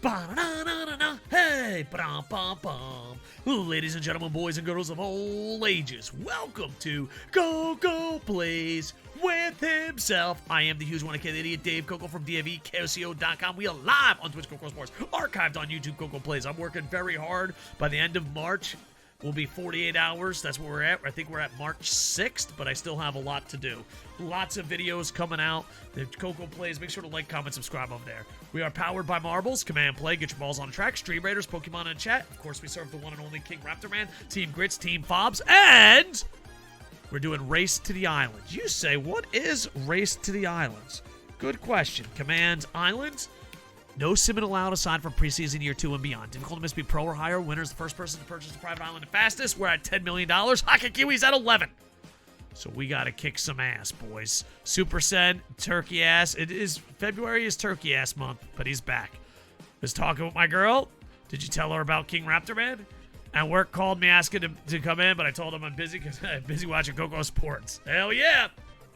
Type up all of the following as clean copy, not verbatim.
Ba-na-na-na-na. Hey, ba-dum-bum-bum. Ladies and gentlemen, boys and girls of all ages, welcome to Koco Plays with himself. I am the huge one, kid idiot Dave Koco from DFEKOCO.com. We are live on Twitch, Koco Sports, archived on YouTube, Koco Plays. I'm working very hard. By the end of March, will be 48 hours. That's where we're at. I think we're at March 6th, but I still have a lot to do. Lots of videos coming out. The Koco Plays. Make sure to like, comment, subscribe over there. We are powered by Marbles. Command Play. Get your balls on track. Stream Raiders. Pokemon in chat. Of course, we serve the one and only King Raptor Man. Team Grits. Team Fobs. And we're doing Race to the Islands. You say, what is Race to the Islands? Good question. Command Islands. No simming allowed aside from preseason year 2 and beyond. Difficulty must be pro or higher. Winner is the first person to purchase a private island the fastest. We're at $10 million. Hockey Kiwis at 11. So we got to kick some ass, boys. Super Sen, turkey ass. February is turkey ass month, but he's back. Was talking with my girl. Did you tell her about King Raptor Man? And work called me asking to come in, but I told him I'm busy because I'm busy watching Koco Sports. Hell yeah.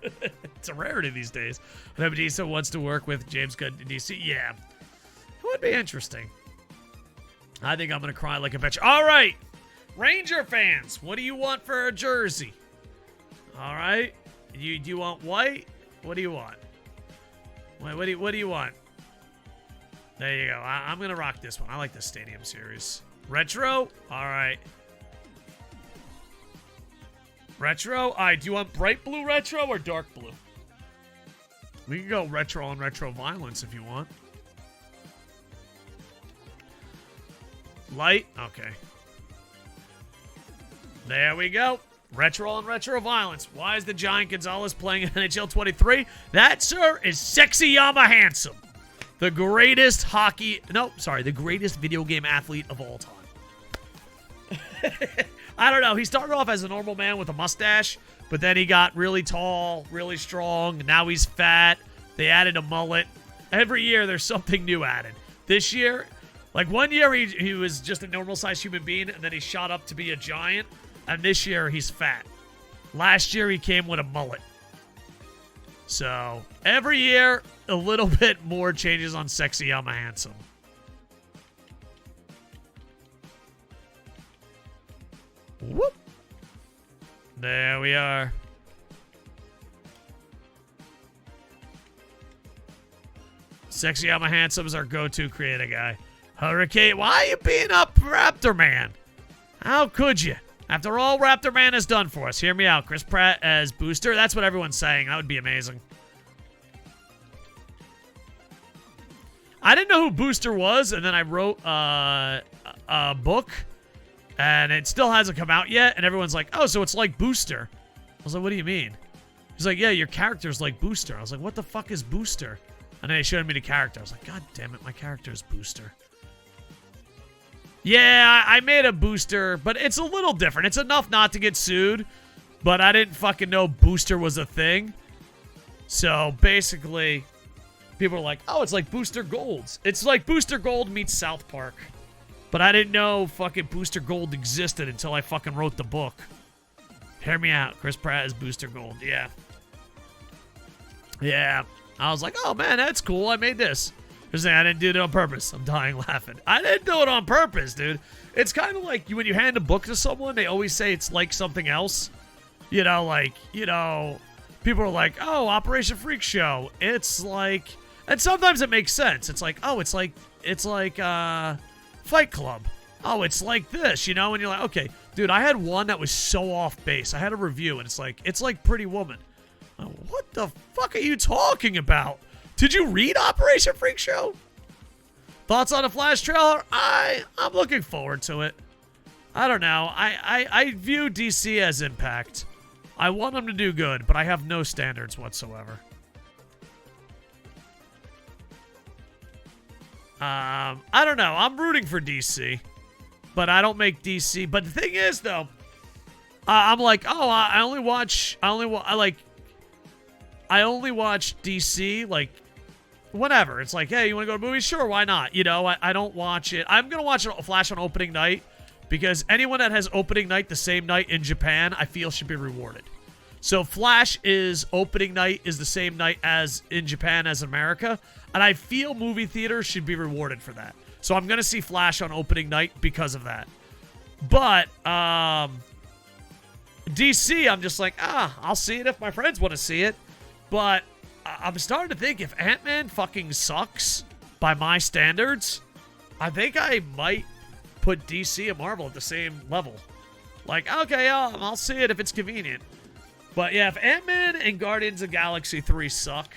It's a rarity these days. Nebadisa wants to work with James Gunn in DC. Yeah. Would be interesting. I think I'm going to cry like a bitch. All right. Ranger fans, what do you want for a jersey? All right. Do you want white? What do you want? What do you want? There you go. I'm going to rock this one. I like the Stadium Series. Retro? All right. Retro? All right. Do you want bright blue retro or dark blue? We can go retro on retro violence if you want. Light? Okay. There we go. Retro on retro violence. Why is the Giant Gonzalez playing in NHL 23? That, sir, is Sexyama handsome. The greatest the greatest video game athlete of all time. I don't know. He started off as a normal man with a mustache, but then he got really tall, really strong. Now he's fat. They added a mullet. Every year there's something new added. This year, like one year he was just a normal-sized human being, and then he shot up to be a giant, and this year he's fat. Last year he came with a mullet. So, every year, a little bit more changes on Sexyama Handsome. Whoop. There we are. Sexyama Handsome is our go-to creative guy. Hurricane, why are you being up Raptor Man? How could you? After all Raptor Man has done for us. Hear me out. Chris Pratt as Booster. That's what everyone's saying. That would be amazing. I didn't know who Booster was, and then I wrote a book, and it still hasn't come out yet, and everyone's like, oh, so it's like Booster. I was like, what do you mean? He's like, yeah, your character's like Booster. I was like, what the fuck is Booster? And then he showed me the character. I was like, God damn it, my character is Booster. Yeah, I made a Booster, but it's a little different. It's enough not to get sued, but I didn't fucking know Booster was a thing. So, basically, people are like, oh, it's like Booster Golds. It's like Booster Gold meets South Park. But I didn't know fucking Booster Gold existed until I fucking wrote the book. Hear me out. Chris Pratt is Booster Gold. Yeah. Yeah. I was like, oh, man, that's cool. I made this. You're saying I didn't do it on purpose. I'm dying laughing. I didn't do it on purpose, dude. It's kind of like when you hand a book to someone, they always say it's like something else. You know, people are like, oh, Operation Freak Show. It's like, and sometimes it makes sense. It's like, oh, it's like Fight Club. Oh, it's like this, and you're like, okay, dude, I had one that was so off base. I had a review, and it's like Pretty Woman. Oh, what the fuck are you talking about? Did you read Operation Freak Show? Thoughts on a Flash trailer? I'm looking forward to it. I don't know. I view DC as Impact. I want them to do good, but I have no standards whatsoever. I don't know. I'm rooting for DC, but I don't make DC. But the thing is, though, I'm like, oh, I only watch DC, like, whenever. It's like, hey, you want to go to movies? Sure, why not? I don't watch it. I'm going to watch Flash on opening night because anyone that has opening night the same night in Japan, I feel should be rewarded. So Flash is opening night is the same night as in Japan as America. And I feel movie theaters should be rewarded for that. So I'm going to see Flash on opening night because of that. But DC, I'm just like, I'll see it if my friends want to see it. But I'm starting to think if Ant-Man fucking sucks by my standards, I think I might put DC and Marvel at the same level. Like, okay, I'll see it if it's convenient. But yeah, if Ant-Man and Guardians of the Galaxy 3 suck,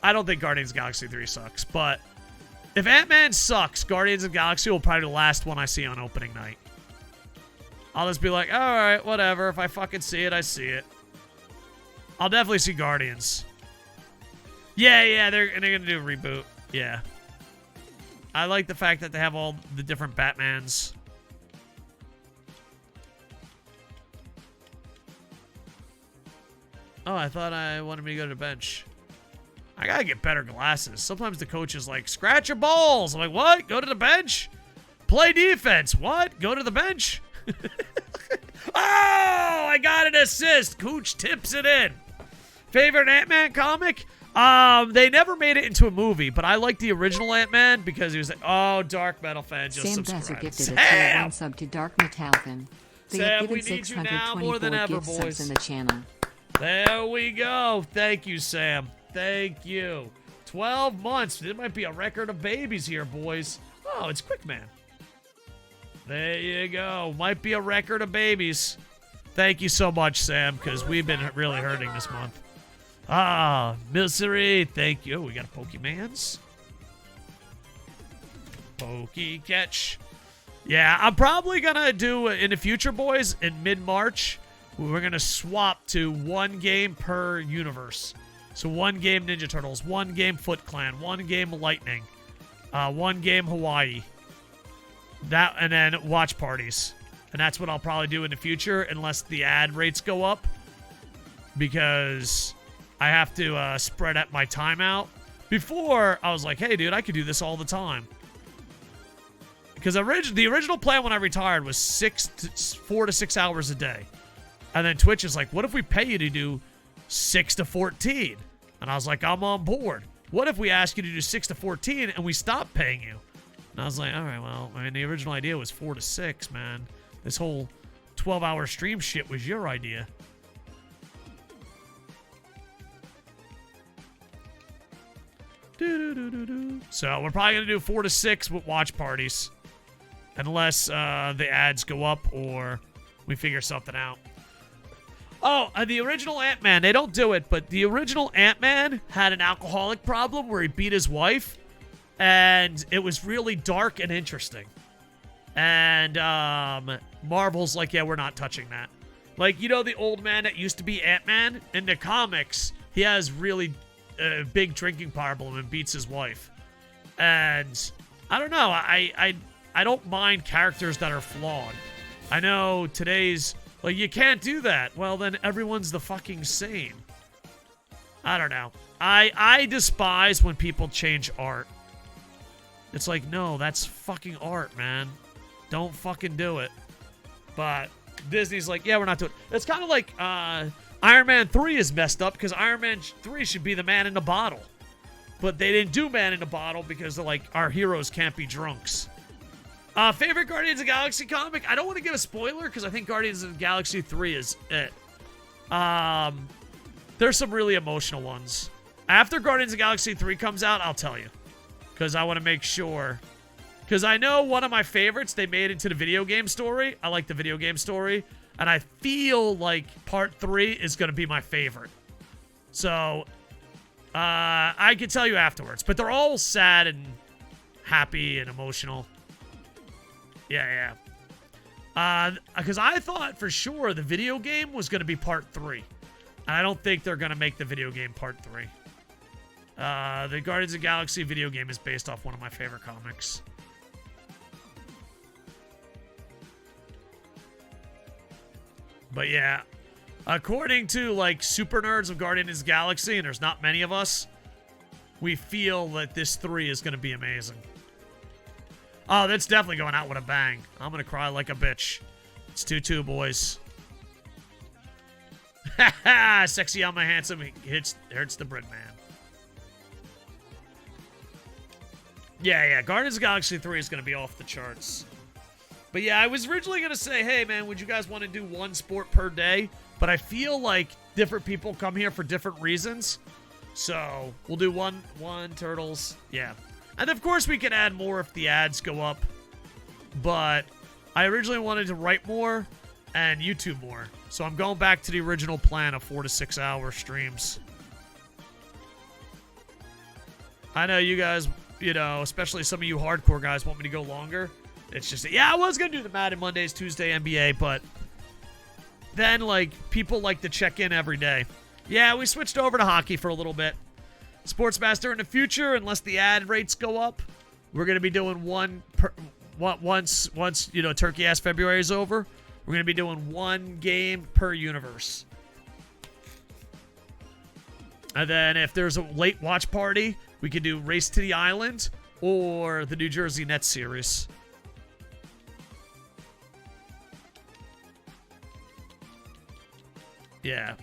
I don't think Guardians of the Galaxy 3 sucks. But if Ant-Man sucks, Guardians of the Galaxy will probably be the last one I see on opening night. I'll just be like, all right, whatever. If I fucking see it, I see it. I'll definitely see Guardians. Yeah, they're gonna do a reboot. Yeah. I like the fact that they have all the different Batmans. Oh, I thought I wanted me to go to the bench. I gotta get better glasses. Sometimes the coach is like, scratch your balls. I'm like, what? Go to the bench? Play defense. What? Go to the bench? Oh, I got an assist. Cooch tips it in. Favorite Ant-Man comic? They never made it into a movie, but I like the original Ant-Man because he was like, oh, Dark Metal fan just subscribed. Sam gifted a tier 1 sub to Dark Metalfan. They Sam, have we given need you now more than 624 ever, gift subs boys. in the channel. There we go. Thank you, Sam. Thank you. 12 months. It might be a record of babies here, boys. Oh, it's Quick Man. There you go. Might be a record of babies. Thank you so much, Sam, because we've been really hurting this month. Misery. Thank you. We got a Pokemans. Pokey catch. Yeah, I'm probably going to do, in the future, boys, in mid-March, we're going to swap to one game per universe. So one game Ninja Turtles, one game Foot Clan, one game Lightning, one game Hawaii. That, and then watch parties. And that's what I'll probably do in the future unless the ad rates go up. Because I have to spread out my time out. Before, I was like, hey, dude, I could do this all the time. Because the original plan when I retired was 4 to 6 hours a day. And then Twitch is like, what if we pay you to do 6 to 14? And I was like, I'm on board. What if we ask you to do 6 to 14 and we stop paying you? And I was like, all right, well, I mean, the original idea was 4 to 6, man. This whole 12-hour stream shit was your idea. So we're probably going to do 4 to 6 with watch parties. Unless the ads go up or we figure something out. Oh, the original Ant-Man, they don't do it, but the original Ant-Man had an alcoholic problem where he beat his wife. And it was really dark and interesting. And Marvel's like, yeah, we're not touching that. Like, you know the old man that used to be Ant-Man? In the comics, he has really big drinking problem and beats his wife. And I don't know, I don't mind characters that are flawed. I know today's, like, you can't do that. Well, then everyone's the fucking same. I don't know. I despise when people change art. It's like, no, that's fucking art, man. Don't fucking do it. But Disney's like, yeah, we're not doing it. It's kind of like Iron Man 3 is messed up because Iron Man 3 should be the man in the bottle. But they didn't do man in the bottle because they're like, our heroes can't be drunks. Favorite Guardians of the Galaxy comic? I don't want to give a spoiler because I think Guardians of the Galaxy 3 is it. There's some really emotional ones. After Guardians of the Galaxy 3 comes out, I'll tell you. Because I want to make sure. Because I know one of my favorites they made into the video game story. I like the video game story. And I feel like part 3 is going to be my favorite. So, I can tell you afterwards. But they're all sad and happy and emotional. Yeah. Because I thought for sure the video game was going to be part 3. And I don't think they're going to make the video game part 3. The Guardians of the Galaxy video game is based off one of my favorite comics. But yeah, according to like super nerds of Guardians of the Galaxy, and there's not many of us, we feel that this 3 is going to be amazing. Oh, that's definitely going out with a bang. I'm going to cry like a bitch. It's 2-2, boys. Sexyama handsome hurts the bread man. Yeah. Guardians of the Galaxy 3 is going to be off the charts. But yeah, I was originally going to say, hey, man, would you guys want to do one sport per day? But I feel like different people come here for different reasons. So we'll do one Turtles. Yeah. And of course, we can add more if the ads go up. But I originally wanted to write more and YouTube more. So I'm going back to the original plan of 4 to 6 hour streams. I know you guys, especially some of you hardcore guys want me to go longer. It's just, yeah, I was going to do the Madden Mondays, Tuesday, NBA, but then, people like to check in every day. Yeah, we switched over to hockey for a little bit. Sportsmaster in the future, unless the ad rates go up, we're going to be doing once Turkey-ass February is over, we're going to be doing one game per universe. And then if there's a late watch party, we could do Race to the Island or the New Jersey Nets series. Yeah.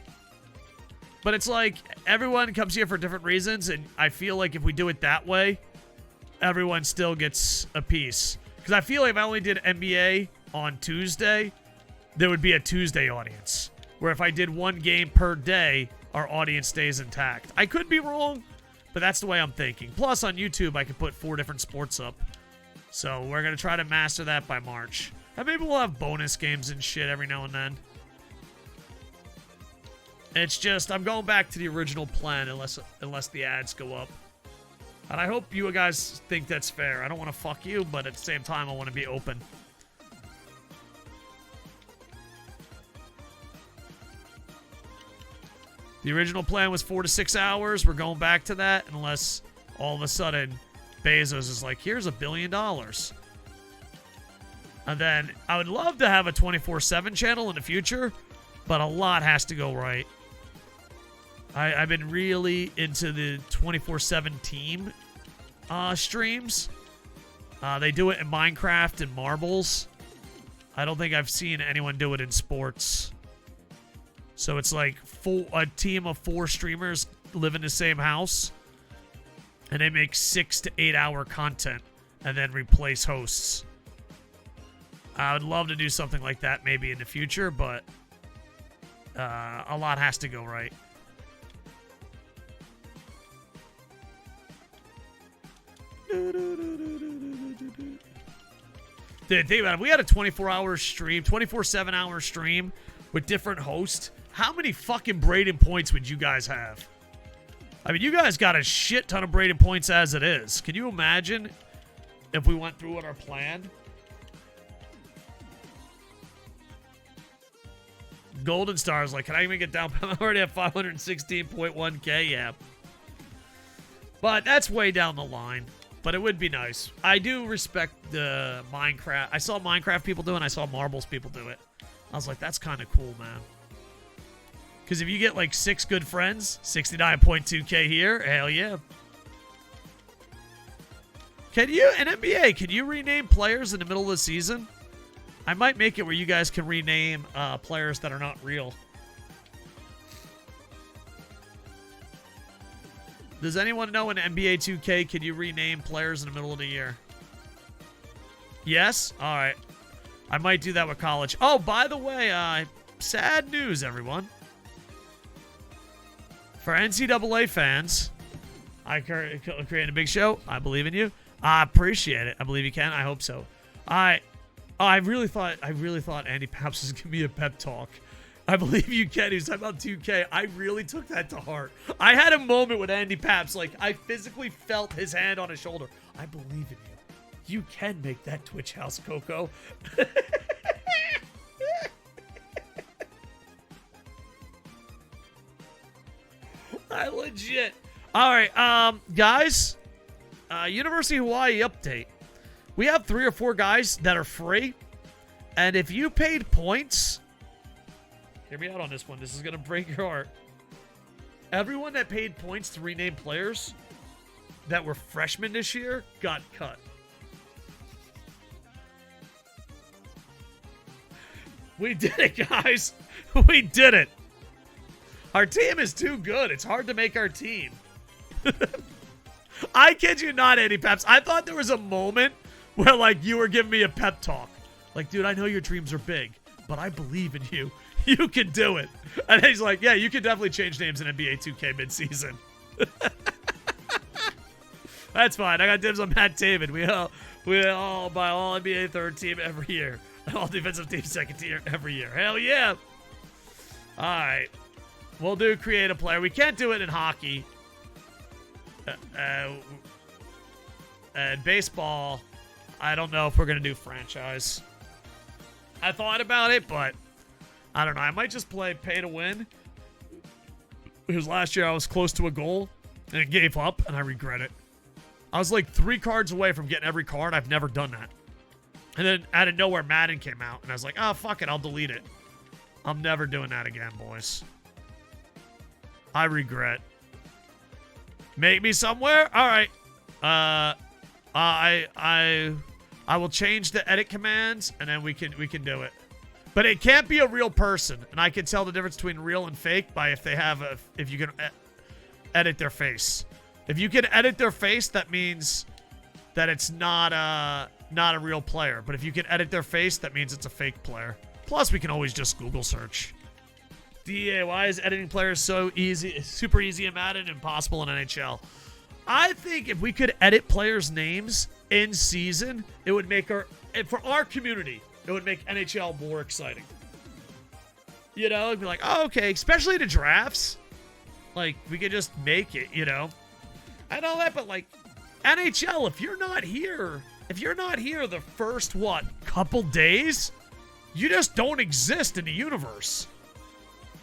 But it's like everyone comes here for different reasons, and I feel like if we do it that way, everyone still gets a piece. Because I feel like if I only did NBA on Tuesday, there would be a Tuesday audience. Where if I did one game per day, our audience stays intact. I could be wrong, but that's the way I'm thinking. Plus, on YouTube, I could put 4 different sports up. So we're going to try to master that by March. And maybe we'll have bonus games and shit every now and then. It's just, I'm going back to the original plan unless the ads go up. And I hope you guys think that's fair. I don't want to fuck you, but at the same time, I want to be open. The original plan was 4 to 6 hours. We're going back to that unless all of a sudden Bezos is like, here's $1 billion. And then I would love to have a 24/7 channel in the future, but a lot has to go right. I've been really into the 24/7 team streams. They do it in Minecraft and Marbles. I don't think I've seen anyone do it in sports. So it's like a team of 4 streamers live in the same house, and they make 6 to 8 hour content and then replace hosts. I would love to do something like that maybe in the future, but a lot has to go right. Dude, think about it. If we had a 24-hour stream, 24/7 hour stream with different hosts, how many fucking Braden points would you guys have? I mean, you guys got a shit ton of Braden points as it is. Can you imagine if we went through with our plan? Golden Star is like, can I even get down? I'm already at 516.1k. Yeah. But that's way down the line. But it would be nice. I do respect the Minecraft. I saw Minecraft people do it, and I saw Marbles people do it. I was like, that's kind of cool, man. Because if you get like 6 good friends, 69.2k here, hell yeah. Can you, in NBA, can you rename players in the middle of the season? I might make it where you guys can rename players that are not real. Does anyone know in NBA 2K, can you rename players in the middle of the year? Yes? All right. I might do that with college. Oh, by the way, sad news, everyone. For NCAA fans, I created a big show. I believe in you. I appreciate it. I believe you can. I hope so. I really thought Andy Paps was giving me a pep talk. I believe you can. He was talking about 2K. I really took that to heart. I had a moment with Andy Paps. Like, I physically felt his hand on his shoulder. I believe in you. You can make that Twitch house, Koco. I legit. All right, guys. University of Hawaii update. We have 3 or 4 guys that are free. And if you paid points... Hear me out on this one. This is going to break your heart. Everyone that paid points to rename players that were freshmen this year got cut. We did it, guys. We did it. Our team is too good. It's hard to make our team. I kid you not, Andy Peps. I thought there was a moment where, like, you were giving me a pep talk. Like, dude, I know your dreams are big, but I believe in you. You can do it. And he's like, yeah, you can definitely change names in NBA 2K mid-season. That's fine. I got dibs on Matt David. We all buy all NBA third team every year. And all defensive team second tier every year. Hell yeah. All right. We'll do create a player. We can't do it in hockey. And baseball, I don't know if we're going to do franchise. I thought about it, but I don't know. I might just play pay to win. Because last year I was close to a goal and it gave up, and I regret it. I was like 3 cards away from getting every card. I've never done that. And then out of nowhere, Madden came out, and I was like, oh, fuck it. I'll delete it. I'm never doing that again, boys. I regret. Make me somewhere? All right. I will change the edit commands, and then we can do it. But it can't be a real person, and I can tell the difference between real and fake by if you can edit their face. If you can edit their face, that means that it's not a real player. But if you can edit their face, that means it's a fake player. Plus, we can always just Google search. DA, why is editing players so easy, super easy in Madden, impossible in NHL? I think if we could edit players' names in season, it would make for our community, it would make NHL more exciting. You know, it'd be like, oh, okay, especially the drafts. Like, we could just make it, you know. And all that, but like, NHL, if you're not here the first, couple days, you just don't exist in the universe.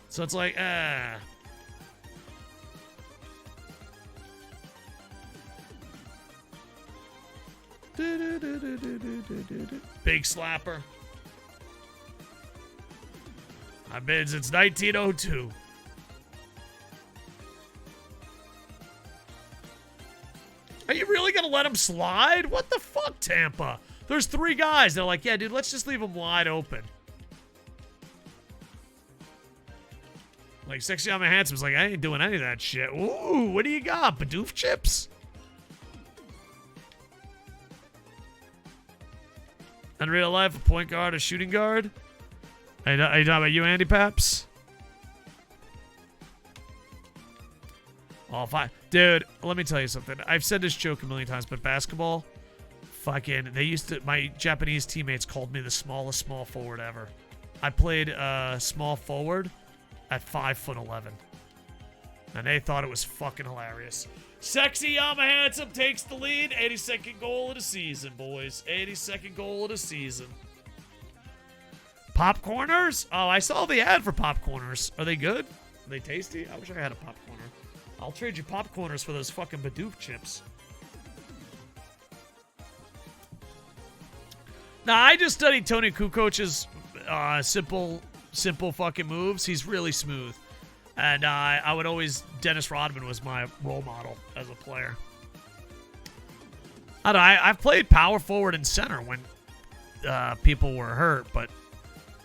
So it's like, Big slapper. I bids, it's 1902. Are you really going to let him slide? What the fuck, Tampa? There's 3 guys. They're like, yeah, dude, let's just leave him wide open. Like, Sexyama Handsome's like, I ain't doing any of that shit. Ooh, what do you got? Badoof chips? In real life, a point guard, a shooting guard? Are you talking about you, Andy Paps? Oh, fine. Dude, let me tell you something. I've said this joke a million times, but basketball, my Japanese teammates called me the smallest small forward ever. I played small forward at 5'11". And they thought it was fucking hilarious. Sexyama Handsome takes the lead. 82nd goal of the season, boys. 82nd goal of the season. Popcorners? Oh, I saw the ad for popcorners. Are they good? Are they tasty? I wish I had a popcorner. I'll trade you popcorners for those fucking Badoof chips. Now, I just studied Tony Kukoc's simple fucking moves. He's really smooth. And I would always... Dennis Rodman was my role model as a player. I don't know, I've played power forward and center when people were hurt, but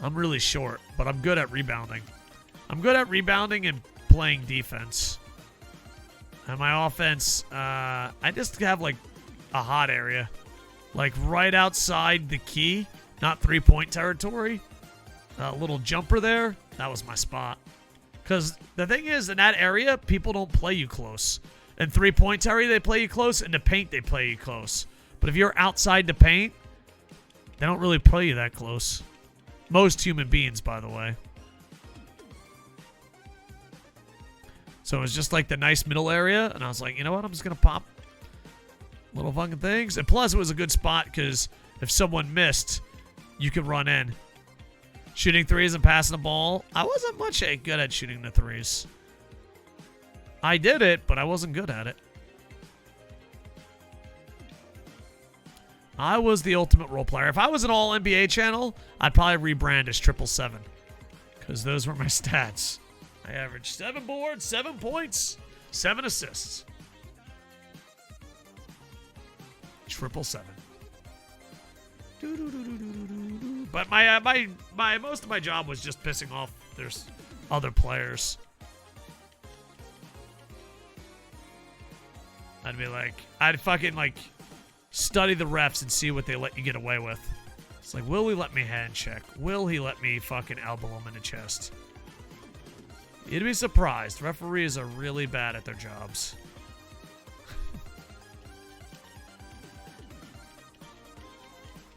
I'm really short. But I'm good at rebounding. I'm good at rebounding and playing defense. And my offense, I just have, like, a hot area. Like, right outside the key, not three-point territory. A little jumper there, that was my spot. Because the thing is, in that area, people don't play you close. In three-point area, they play you close. In the paint, they play you close. But if you're outside the paint, they don't really play you that close. Most human beings, by the way. So it was just like the nice middle area, and I was like, you know what? I'm just going to pop little fucking things. And plus, it was a good spot because if someone missed, you could run in. Shooting threes and passing the ball. I wasn't much good at shooting the threes. I did it, but I wasn't good at it. I was the ultimate role player. If I was an all-NBA channel, I'd probably rebrand as 777. Because those were my stats. I averaged 7 boards, 7 points, 7 assists. 777. But my most of my job was just pissing off there's other players. I'd fucking like study the refs and see what they let you get away with. It's like, will he let me hand check? Will he let me fucking elbow him in the chest? You'd be surprised. Referees are really bad at their jobs.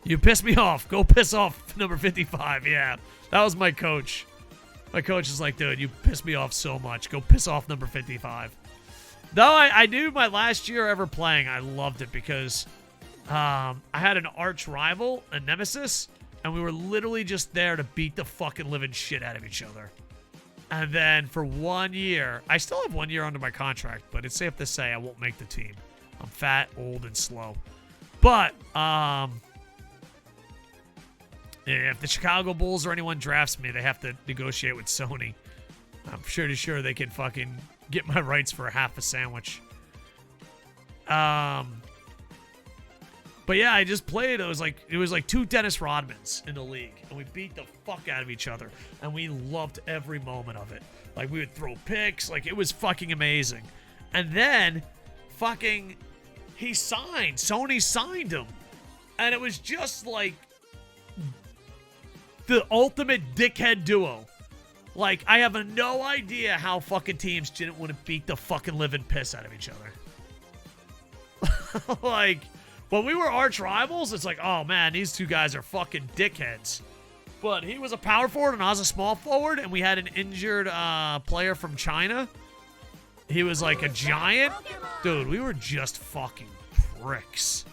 You piss me off. Go piss off number 55. Yeah, that was my coach. My coach is like, dude, you piss me off so much. Go piss off number 55. Though I knew my last year ever playing, I loved it because I had an arch rival, a nemesis, and we were literally just there to beat the fucking living shit out of each other. And then for 1 year, I still have 1 year under my contract, but it's safe to say I won't make the team. I'm fat, old, and slow. But, if the Chicago Bulls or anyone drafts me, they have to negotiate with Sony. I'm pretty sure they can fucking get my rights for half a sandwich. But yeah, I just played. It was like 2 Dennis Rodmans in the league, and we beat the fuck out of each other, and we loved every moment of it. Like, we would throw picks. Like, it was fucking amazing. And then, fucking, Sony signed him, and it was just like the ultimate dickhead duo. Like, I have no idea how fucking teams didn't want to beat the fucking living piss out of each other. Like, when we were arch rivals, it's like, oh man, these two guys are fucking dickheads. But he was a power forward and I was a small forward, and we had an injured player from China. He was like a giant. Dude, we were just fucking pricks.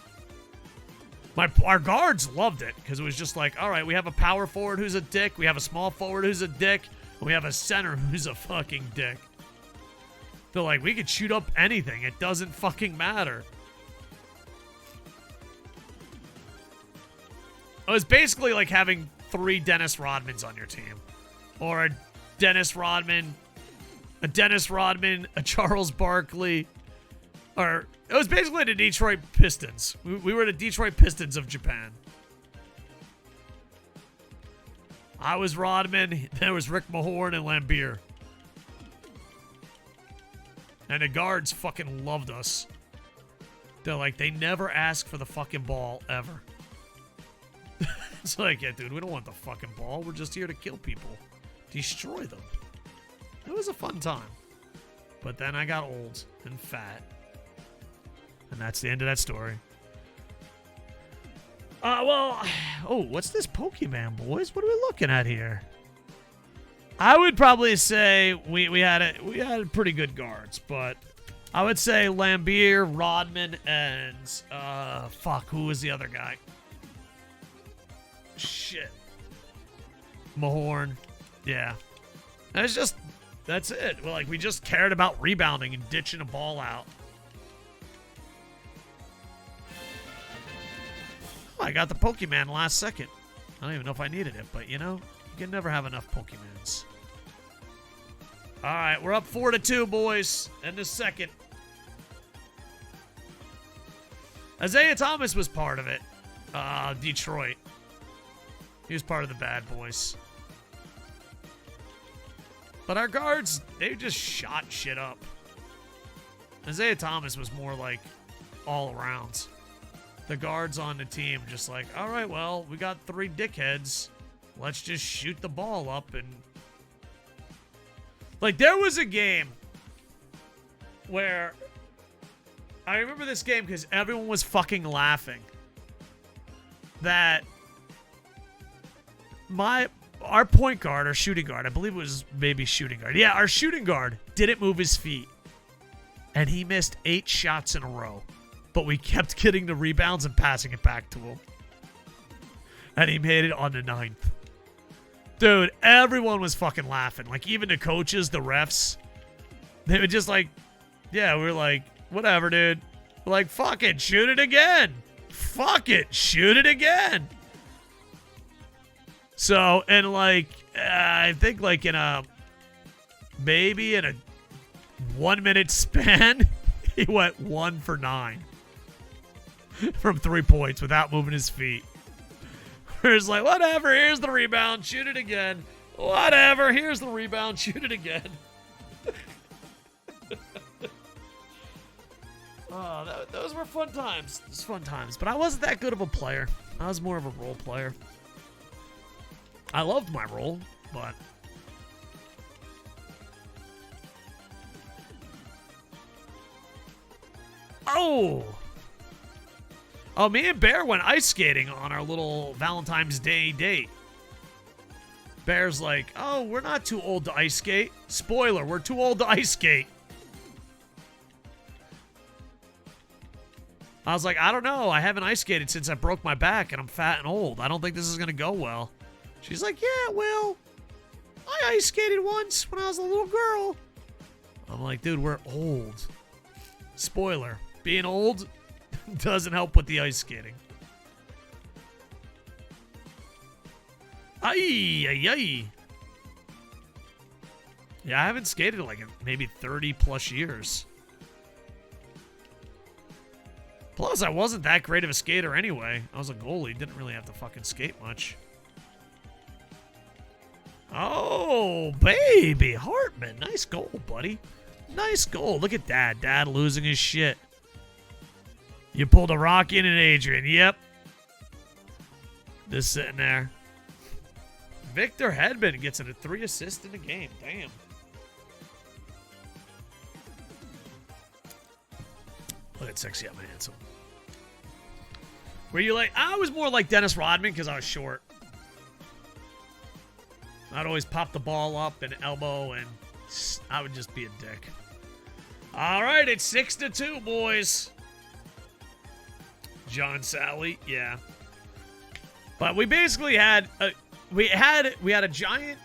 Our guards loved it because it was just like, all right, we have a power forward who's a dick, we have a small forward who's a dick, and we have a center who's a fucking dick. They're like, we could shoot up anything. It doesn't fucking matter. It was basically like having 3 Dennis Rodmans on your team. Or a Dennis Rodman, a Charles Barkley, or it was basically the Detroit Pistons. We were the Detroit Pistons of Japan. I was Rodman. There was Rick Mahorn and Lambier. And the guards fucking loved us. They're like, they never ask for the fucking ball ever. It's like, yeah, dude, we don't want the fucking ball. We're just here to kill people. Destroy them. It was a fun time. But then I got old and fat. And that's the end of that story. What's this Pokemon, boys? What are we looking at here? I would probably say we had pretty good guards, but I would say Lambier, Rodman, and who was the other guy? Shit. Mahorn. Yeah. That's it. Well, like, we just cared about rebounding and ditching a ball out. Oh, I got the Pokemon last second. I don't even know if I needed it, but you know, you can never have enough Pokemons. All right, we're up 4-2, boys. In the second. Isaiah Thomas was part of it. Detroit. He was part of the bad boys. But our guards, they just shot shit up. Isaiah Thomas was more like all around. The guards on the team just like, all right, well, we got 3 dickheads. Let's just shoot the ball up. And like, there was a game where I remember this game because everyone was fucking laughing that our point guard, our shooting guard, I believe it was maybe shooting guard. Yeah, our shooting guard didn't move his feet. And he missed 8 shots in a row. But we kept getting the rebounds and passing it back to him. And he made it on the 9th. Dude, everyone was fucking laughing. Like, even the coaches, the refs, they were just like, yeah, we were like, whatever, dude. We're like, fuck it, shoot it again. Fuck it, shoot it again. So, and like, I think like maybe in a 1 minute span, he went 1 for 9 from 3 points without moving his feet. Whereas like, whatever, here's the rebound, shoot it again. Whatever, here's the rebound, shoot it again. Oh, those were fun times. It was fun times. But I wasn't that good of a player. I was more of a role player. I loved my role, but... Oh! Oh, me and Bear went ice skating on our little Valentine's Day date. Bear's like, oh, we're not too old to ice skate. Spoiler, we're too old to ice skate. I was like, I don't know. I haven't ice skated since I broke my back and I'm fat and old. I don't think this is going to go well. She's like, yeah, well, I ice skated once when I was a little girl. I'm like, dude, we're old. Spoiler, being old doesn't help with the ice skating. Ay, ay, ay. Yeah, I haven't skated like maybe 30 plus years. Plus, I wasn't that great of a skater anyway. I was a goalie. Didn't really have to fucking skate much. Oh, baby. Hartman. Nice goal, buddy. Nice goal. Look at Dad. Dad losing his shit. You pulled a Rocky and an Adrian. Yep. Just sitting there. Victor Hedman gets a 3 assists in the game. Damn. Look at Sexyama handsome. Were you like... I was more like Dennis Rodman because I was short. I'd always pop the ball up and elbow, and I would just be a dick. All right, it's 6-2, boys. John Sally, yeah. But we basically had... We had a giant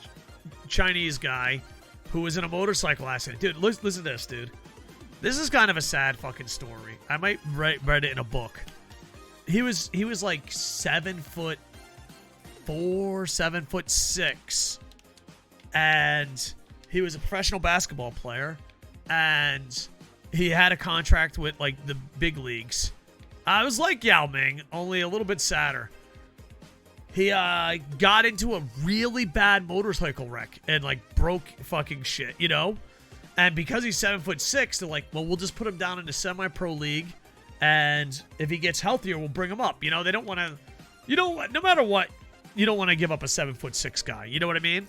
Chinese guy who was in a motorcycle accident. Dude, listen to this, dude. This is kind of a sad fucking story. I might write it in a book. He was like 7'4", 7'6", and he was a professional basketball player, and he had a contract with like the big leagues. I was like Yao Ming, only a little bit sadder. He got into a really bad motorcycle wreck and like broke fucking shit, you know? And because he's 7'6", they're like, well, we'll just put him down in the semi-pro league, and if he gets healthier, we'll bring him up. You know, they don't want to, you know, no matter what, you don't want to give up a 7'6" guy. You know what I mean?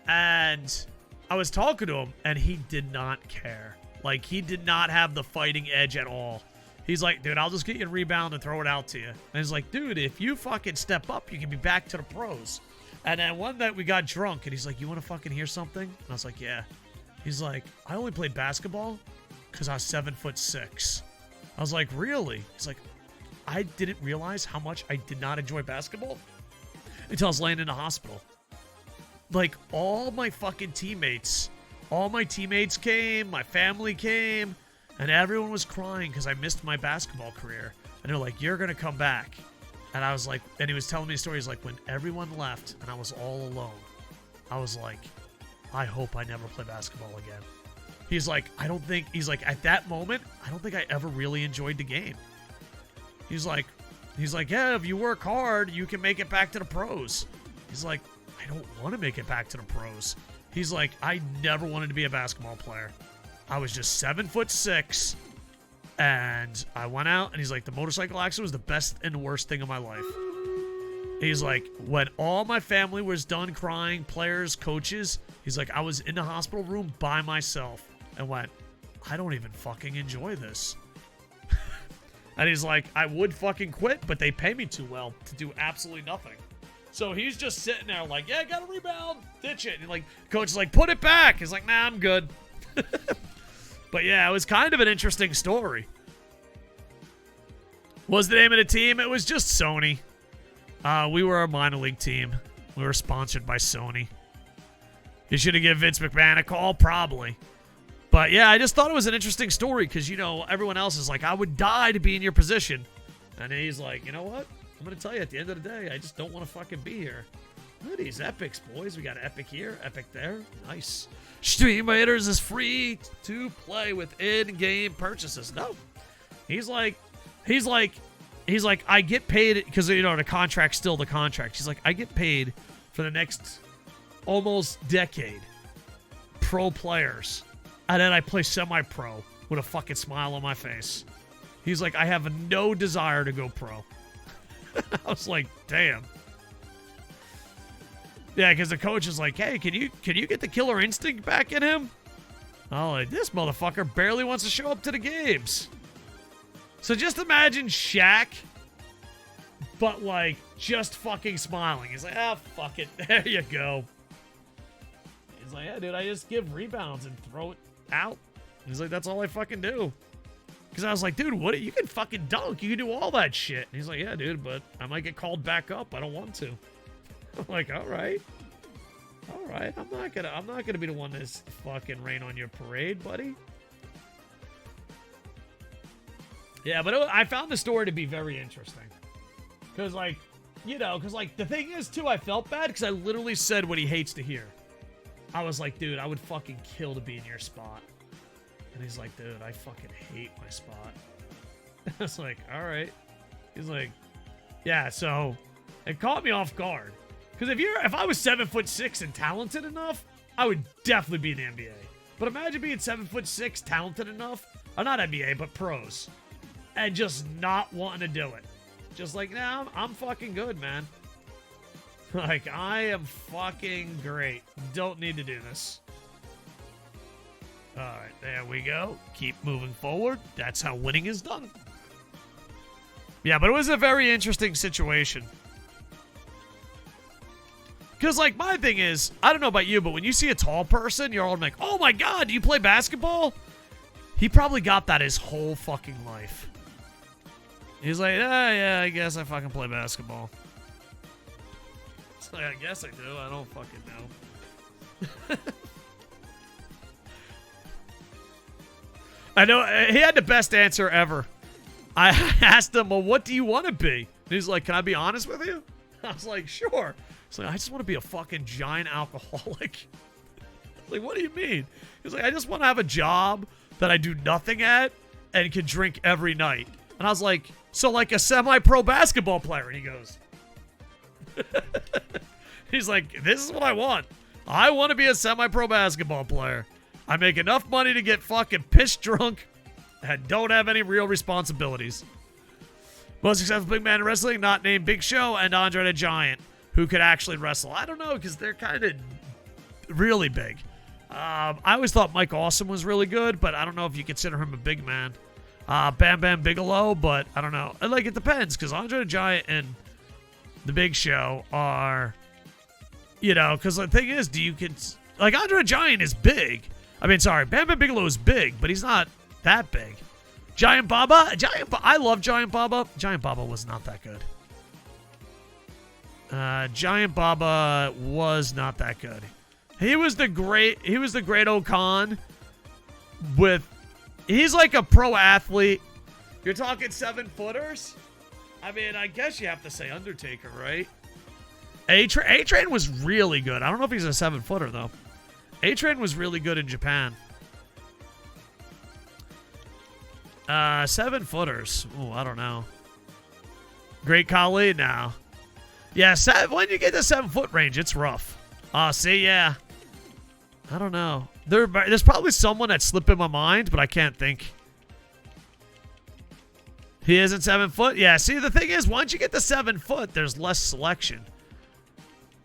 And I was talking to him, and he did not care. Like, he did not have the fighting edge at all. He's like, dude, I'll just get you a rebound and throw it out to you. And he's like, dude, if you fucking step up, you can be back to the pros. And then one night we got drunk, and he's like, you want to fucking hear something? And I was like, yeah. He's like, I only played basketball because I was 7'6". I was like, really? He's like, I didn't realize how much I did not enjoy basketball until I was laying in the hospital. Like, all my teammates came, my family came, and everyone was crying because I missed my basketball career. And they're like, you're going to come back. And I was like, and he was telling me stories like when everyone left and I was all alone, I was like, I hope I never play basketball again. He's like, at that moment, I don't think I ever really enjoyed the game. He's like, yeah, if you work hard, you can make it back to the pros. He's like, I don't want to make it back to the pros. He's like, I never wanted to be a basketball player. I was just 7'6", and I went out, and he's like, the motorcycle accident was the best and worst thing of my life. He's like, when all my family was done crying, players, coaches, he's like, I was in the hospital room by myself and went, I don't even fucking enjoy this. And he's like, I would fucking quit, but they pay me too well to do absolutely nothing. So he's just sitting there like, yeah, got a rebound, ditch it. And like, coach is like, put it back. He's like, nah, I'm good. But yeah, it was kind of an interesting story. What was the name of the team? It was just Sony. We were a minor league team. We were sponsored by Sony. You should have given Vince McMahon a call, probably. But yeah, I just thought it was an interesting story because, you know, everyone else is like, I would die to be in your position. And he's like, you know what? I'm going to tell you, at the end of the day, I just don't want to fucking be here. Look at these epics, boys. We got Epic here, Epic there. Nice. Stream Raiders is free to play with in-game purchases. No. He's like, I get paid because, you know, the contract's still the contract. He's like, I get paid for the next almost decade. Pro players. And then I play semi-pro. with a fucking smile on my face. He's like, I have no desire to go pro. I was like, damn. Yeah, because the coach is like, hey, can you get the killer instinct back in him? Oh, like, this motherfucker barely wants to show up to the games. So just imagine Shaq, but like just fucking smiling. He's like, ah, fuck it. There you go. He's like, yeah, dude, I just give rebounds and throw it out. He's like, that's all I fucking do. Because I was like, dude, what? You can fucking dunk. You can do all that shit. And he's like, yeah, dude, but I might get called back up. I don't want to. I'm like, all right. All right. I'm not gonna be the one that's fucking rain on your parade, buddy. Yeah, but I found the story to be very interesting. Because, like, you know, because, like, the thing is, too, I felt bad because I literally said what he hates to hear. I was like, dude, I would fucking kill to be in your spot. And he's like, dude, I fucking hate my spot. I was like, all right. He's like, yeah, so it caught me off guard. Because if I was 7'6" and talented enough, I would definitely be in the NBA. But imagine being 7'6", talented enough, or not NBA, but pros, and just not wanting to do it. Just like, nah, I'm fucking good, man. Like, I am fucking great. Don't need to do this. All right, there we go. Keep moving forward. That's how winning is done. Yeah, but it was a very interesting situation. Because, like, my thing is, I don't know about you, but when you see a tall person, you're all like, oh my god, do you play basketball? He probably got that his whole fucking life. He's like, yeah, I guess I fucking play basketball. It's like, I guess I do. I don't fucking know. I know, he had the best answer ever. I asked him, well, what do you want to be? And he's like, can I be honest with you? I was like, sure. He's like, I just want to be a fucking giant alcoholic. Like, what do you mean? He's like, I just want to have a job that I do nothing at and can drink every night. And I was like, so like a semi-pro basketball player? And he goes, he's like, this is what I want. I want to be a semi-pro basketball player. I make enough money to get fucking pissed drunk and don't have any real responsibilities. Most successful big man in wrestling, not named Big Show and Andre the Giant, who could actually wrestle. I don't know, because they're kind of really big. I always thought Mike Awesome was really good, but I don't know if you consider him a big man. Bam Bam Bigelow, but I don't know. Like, it depends, because Andre the Giant and the Big Show are, you know, because the thing is, like, Andre the Giant is big. I mean, sorry, Bam Bam Bigelow is big, but he's not that big. Giant Baba, I love Giant Baba. Giant Baba was not that good. Giant Baba was not that good. He was the great Okan he's like a pro athlete. You're talking 7-footers? I mean, I guess you have to say Undertaker, right? A-Train was really good. I don't know if he's a 7-footer, though. A-Train was really good in Japan. 7-footers. Oh, I don't know. Great Khali? No. Yeah, when you get to 7-foot range, it's rough. See, yeah. I don't know. There's probably someone that slipped in my mind, but I can't think. He isn't 7 foot? Yeah, see, the thing is, once you get to 7 foot, there's less selection.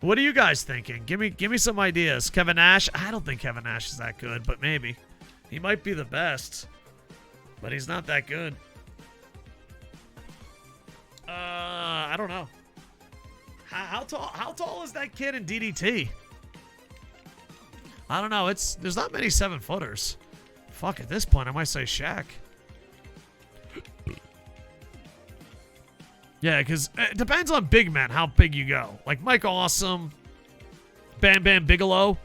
What are you guys thinking? Give me some ideas. Kevin Nash? I don't think Kevin Nash is that good, but maybe. He might be the best, but he's not that good. I don't know. How tall is that kid in DDT? I don't know. There's not many 7-footers. Fuck, at this point, I might say Shaq. Yeah, because it depends on big men, how big you go. Like Mike Awesome, Bam Bam Bigelow.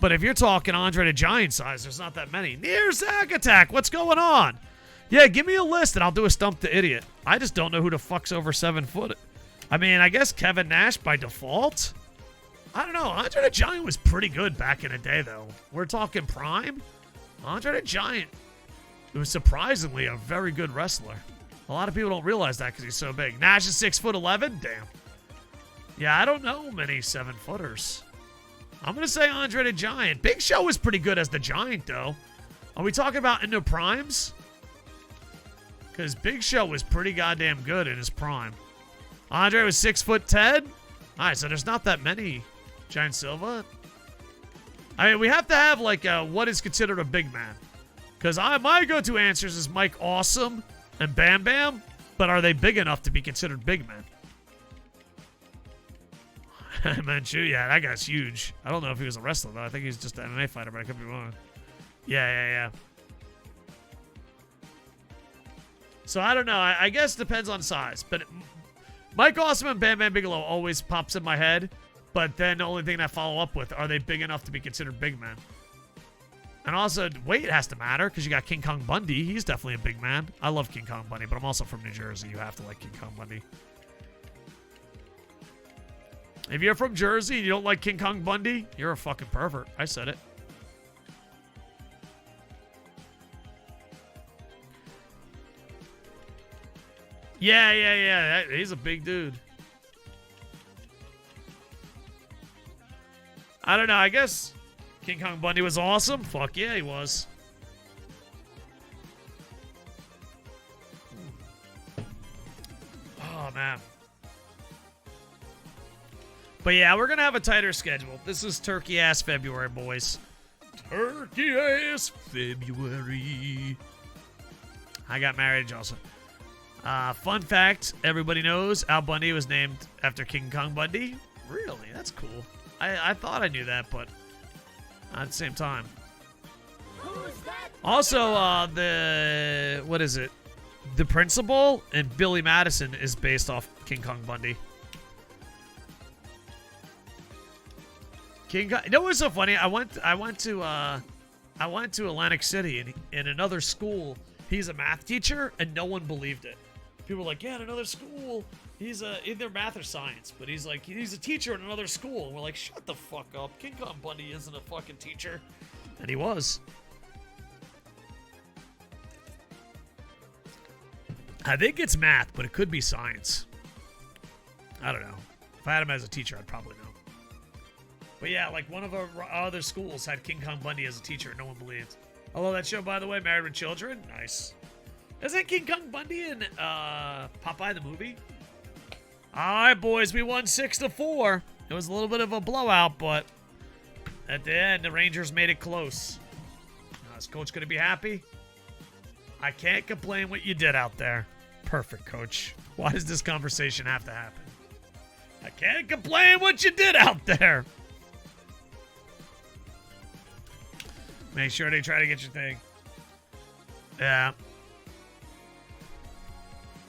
But if you're talking Andre the Giant size, there's not that many. Near Zack Attack, what's going on? Yeah, give me a list and I'll do a Stump the Idiot. I just don't know who the fuck's over 7 foot. I mean, I guess Kevin Nash by default. I don't know. Andre the Giant was pretty good back in the day, though. We're talking prime. Andre the Giant was surprisingly a very good wrestler. A lot of people don't realize that because he's so big. Nash is 6'11". Damn. Yeah, I don't know many 7-footers. I'm going to say Andre the Giant. Big Show was pretty good as the Giant, though. Are we talking about in their primes? Because Big Show was pretty goddamn good in his prime. Andre was 6'10". All right, so there's not that many. Giant Silva. I mean, we have to have like what is considered a big man. Because my go-to answers is Mike Awesome and Bam Bam, but are they big enough to be considered big men? Manchu, yeah, that guy's huge. I don't know if he was a wrestler, though. I think he's just an MMA fighter, but I could be wrong. Yeah. So I don't know. I guess it depends on size. But Mike Awesome and Bam Bam Bigelow always pops in my head. But then the only thing I follow up with, are they big enough to be considered big men? And also, weight has to matter because you got King Kong Bundy. He's definitely a big man. I love King Kong Bundy, but I'm also from New Jersey. You have to like King Kong Bundy. If you're from Jersey and you don't like King Kong Bundy, you're a fucking pervert. I said it. Yeah. He's a big dude. I don't know. I guess King Kong Bundy was awesome. Fuck yeah, he was. Oh, man. But yeah, we're going to have a tighter schedule. This is turkey-ass February, boys. Turkey-ass February. I got married, also. Fun fact, everybody knows Al Bundy was named after King Kong Bundy. Really? That's cool. I thought I knew that, but not at the same time. Also, what is it? The Principal and Billy Madison is based off King Kong Bundy. King Kong, you know what's so funny? I went to Atlantic City, and in another school, he's a math teacher, and no one believed it. People were like, yeah, in another school, he's either math or science, but he's a teacher in another school. And we're like, shut the fuck up. King Kong Bundy isn't a fucking teacher. And he was. I think it's math, but it could be science. I don't know. If I had him as a teacher, I'd probably know. But yeah, like one of our other schools had King Kong Bundy as a teacher. No one believed. I love that show, by the way. Married with Children. Nice. Isn't King Kong Bundy in Popeye the movie? All right, boys. We won 6-4. It was a little bit of a blowout, but at the end, the Rangers made it close. Is Coach going to be happy? I can't complain what you did out there. Perfect, Coach. Why does this conversation have to happen? I can't complain what you did out there. Make sure they try to get your thing. Yeah.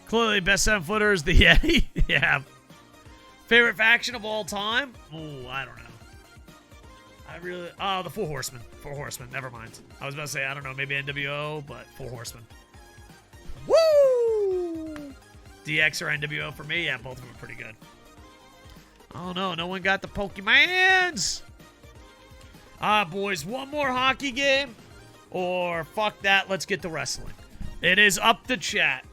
Clearly, best 7-footer is the Yeti. Yeah. Favorite faction of all time? Oh, I don't know. Oh, the Four Horsemen. Four Horsemen. Never mind. I was about to say, I don't know, maybe NWO, but Four Horsemen. Woo! DX or NWO for me? Yeah, both of them are pretty good. Oh, no. No one got the Pokemans. Boys, one more hockey game, or fuck that, let's get to wrestling. It is up to chat.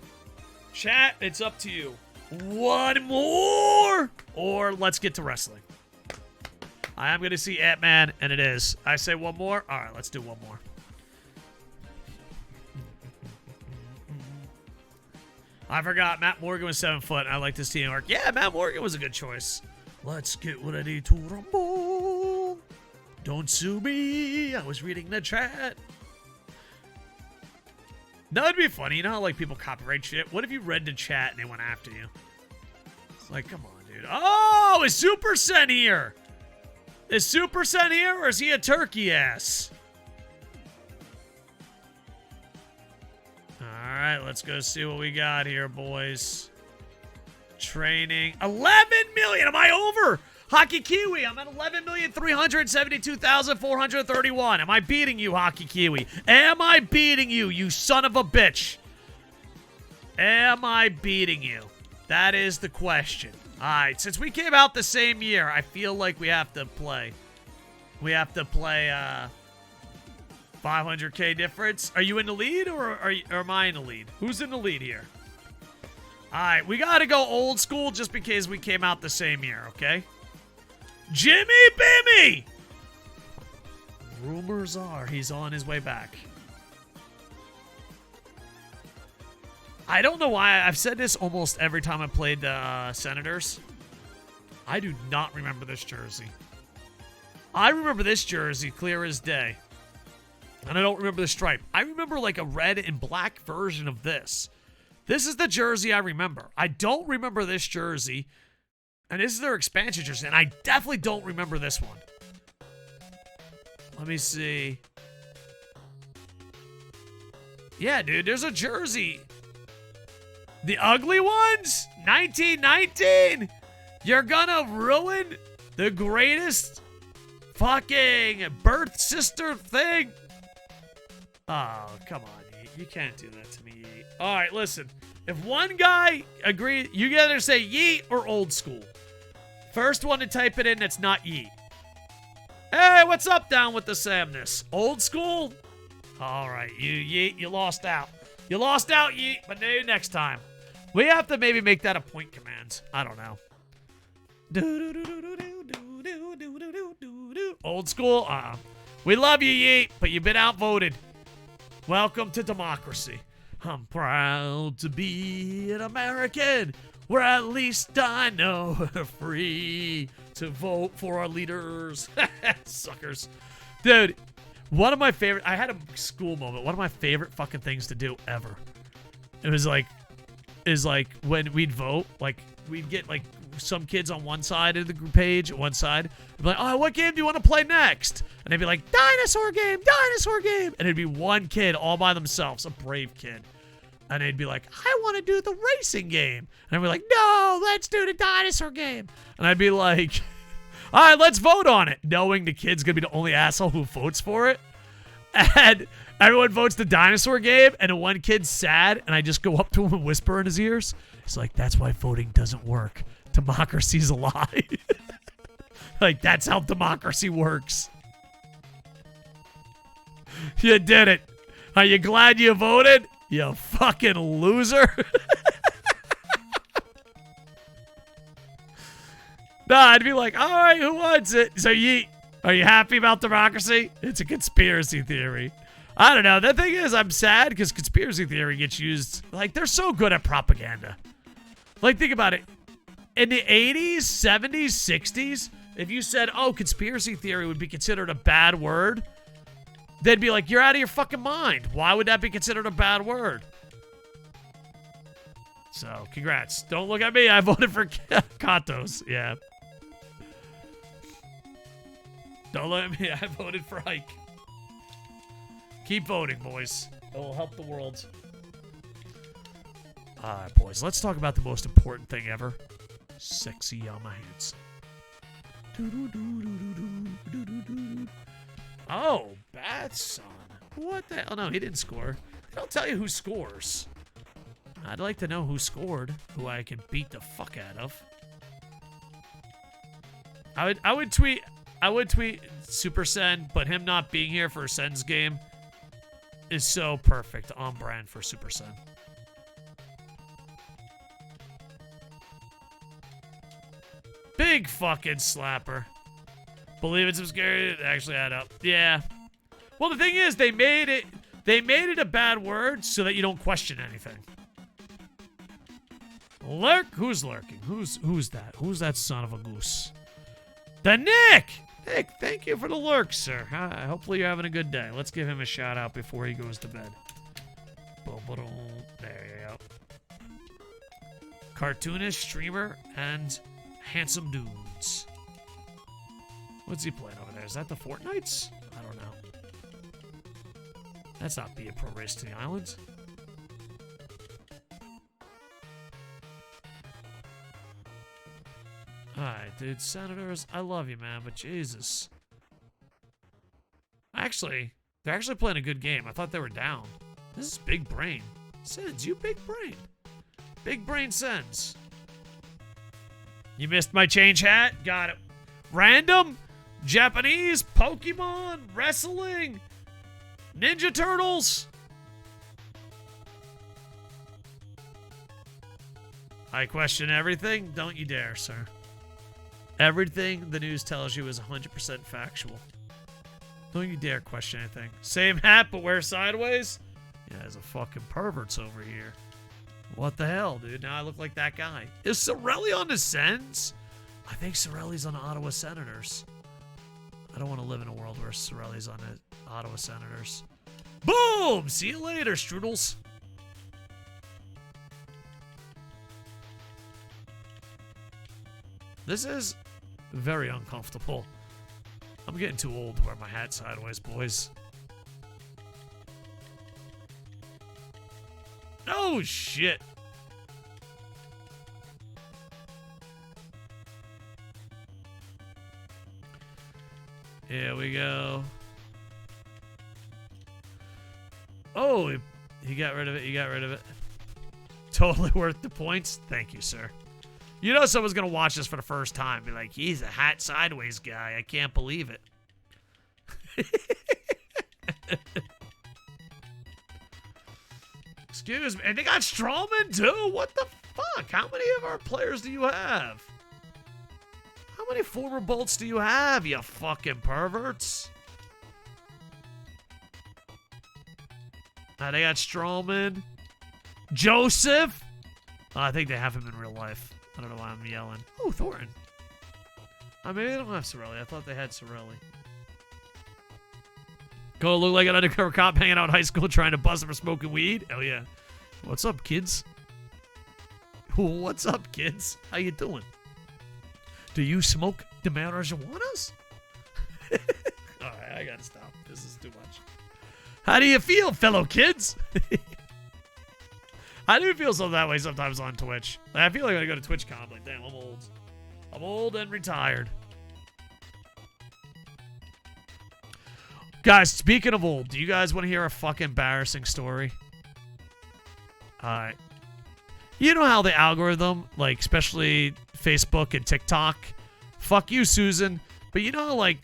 Chat, it's up to you. One more, or let's get to wrestling. I am going to see Ant-Man, and it is. I say one more? All right, let's do one more. I forgot, Matt Morgan was 7 foot, and I like this teamwork. Yeah, Matt Morgan was a good choice. Let's get ready to rumble. Don't sue me. I was reading the chat. That would be funny. You know how like people copyright shit? What if you read the chat and they went after you? It's like, come on, dude. Oh, is Super Sen here? Is Super Sen here, or is he a turkey ass? All right, let's go see what we got here, boys. Training. 11 million. Am I over? Hockey Kiwi, I'm at 11,372,431. Am I beating you, Hockey Kiwi? Am I beating you, you son of a bitch? Am I beating you? That is the question. All right, since we came out the same year, I feel like we have to play. We have to play 500K difference. Are you in the lead, or am I in the lead? Who's in the lead here? All right, we got to go old school just because we came out the same year, okay? Jimmy Bimmy! Rumors are he's on his way back. I don't know why. I've said this almost every time I played the Senators. I do not remember this jersey. I remember this jersey clear as day. And I don't remember the stripe. I remember like a red and black version of this. This is the jersey I remember. I don't remember this jersey. And this is their expansion jersey. And I definitely don't remember this one. Let me see. Yeah, dude, there's a jersey. The ugly ones? 1919? You're gonna ruin the greatest fucking birth sister thing? Oh, come on, Yeet. You can't do that to me, Yeet. All right, listen. If one guy agrees, you either say Yeet or old school. First one to type it in that's not Yeet. Hey, what's up down with the Samness? Old school? All right, you Yeet, you lost out. You lost out, Yeet, but maybe next time. We have to maybe make that a point command. I don't know. Old school? We love you, Yeet, but you've been outvoted. Welcome to democracy. I'm proud to be an American, where at least I know we're free to vote for our leaders. Suckers. Dude, one of my favorite, I had a school moment, one of my favorite fucking things to do ever. It was like, when we'd vote, like, we'd get like some kids on one side of the page, one side, and be like, oh, what game do you want to play next? And they'd be like, dinosaur game, dinosaur game. And it'd be one kid all by themselves, a brave kid. And they'd be like, I want to do the racing game. And I'd be like, no, let's do the dinosaur game. And I'd be like, all right, let's vote on it. Knowing the kid's going to be the only asshole who votes for it. And everyone votes the dinosaur game. And the one kid's sad. And I just go up to him and whisper in his ears. It's like, that's why voting doesn't work. Democracy's a lie. Like, that's how democracy works. You did it. Are you glad you voted? You fucking loser. Nah, I'd be like, all right, who wants it? So are you happy about democracy? It's a conspiracy theory. I don't know. The thing is, I'm sad because conspiracy theory gets used. Like, they're so good at propaganda. Like, think about it. In the 80s, 70s, 60s, if you said, oh, conspiracy theory would be considered a bad word, they'd be like, you're out of your fucking mind. Why would that be considered a bad word? So, congrats. Don't look at me. I voted for Katos. Yeah. Don't look at me. I voted for Ike. Keep voting, boys. It will help the world. All right, boys. Let's talk about the most important thing ever. Sexyama hands. Oh, bad son. What the hell? No, he didn't score. They don't tell you who scores. I'd like to know who scored, who I can beat the fuck out of. I would tweet Super Sen, but him not being here for Sen's game is so perfect on brand for Super Sen. Big fucking slapper. Believe it's some scary. It actually add up. Yeah. Well, the thing is, they made it a bad word so that you don't question anything. Lurk? Who's lurking? Who's that? Who's that son of a goose? The Nick! Nick, thank you for the lurk, sir. Hopefully you're having a good day. Let's give him a shout out before he goes to bed. There you go. Cartoonist, streamer, and handsome dudes. What's he playing over there? Is that the Fortnites? I don't know. That's not Be a Pro Race to the Islands. Alright, dude. Senators, I love you, man, but Jesus. Actually, they're actually playing a good game. I thought they were down. This is big brain. Sens, you big brain. Big brain Sens. You missed my change hat? Got it. Random? Japanese? Pokemon? Wrestling? Ninja Turtles? I question everything? Don't you dare, sir. Everything the news tells you is 100% factual. Don't you dare question anything. Same hat, but wear sideways? Yeah, there's a fucking perverts over here. What the hell, dude? Now I look like that guy. Is Sorelli on the Sens? I think Sorelli's on the Ottawa Senators. I don't want to live in a world where Sorelli's on the Ottawa Senators. Boom! See you later, strudels. This is very uncomfortable. I'm getting too old to wear my hat sideways, boys. Oh, shit. Here we go. Oh, he got rid of it. He got rid of it. Totally worth the points. Thank you, sir. You know someone's going to watch this for the first time. Be like, he's a hat sideways guy. I can't believe it. Excuse me. And they got Strawman, too? What the fuck? How many of our players do you have? How many former Bolts do you have, you fucking perverts? They got Strawman. Joseph? Oh, I think they have him in real life. I don't know why I'm yelling. Oh, Thornton. Oh, maybe they don't have Sorelli. I thought they had Sorelli. Go look like an undercover cop hanging out in high school trying to bust him for smoking weed? Hell yeah. What's up, kids? What's up, kids? How you doing? Do you smoke the marijuanas? Alright, I gotta stop. This is too much. How do you feel, fellow kids? I do feel so that way sometimes on Twitch. I feel like I go to TwitchCon, like, damn, I'm old. I'm old and retired. Guys, speaking of old, do you guys want to hear a fucking embarrassing story? Alright. You know how the algorithm, like, especially Facebook and TikTok, fuck you, Susan, but you know, like,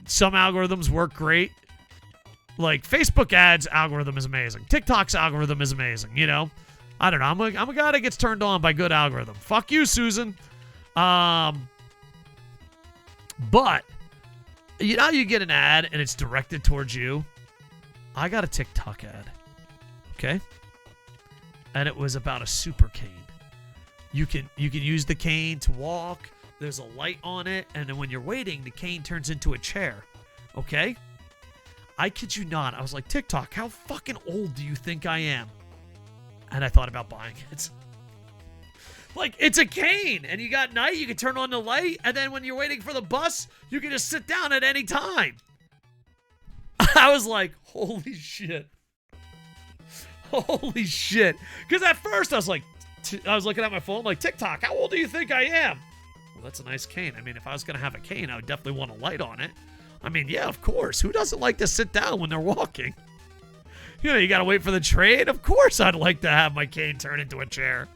some algorithms work great? Like, Facebook ads algorithm is amazing. TikTok's algorithm is amazing, you know? I don't know. I'm a guy that gets turned on by good algorithm. Fuck you, Susan. But, you know how you get an ad and it's directed towards you? I got a TikTok ad. Okay? And it was about a super cane. You can use the cane to walk. There's a light on it. And then when you're waiting, the cane turns into a chair. Okay? I kid you not. I was like, TikTok, how fucking old do you think I am? And I thought about buying it. Like, it's a cane, and you got night, you can turn on the light, and then when you're waiting for the bus, you can just sit down at any time. I was like, holy shit. Holy shit. Because at first I was like, I was looking at my phone like, TikTok, how old do you think I am? Well, that's a nice cane. I mean, if I was going to have a cane, I would definitely want a light on it. I mean, yeah, of course. Who doesn't like to sit down when they're walking? You know, you got to wait for the train. Of course I'd like to have my cane turn into a chair.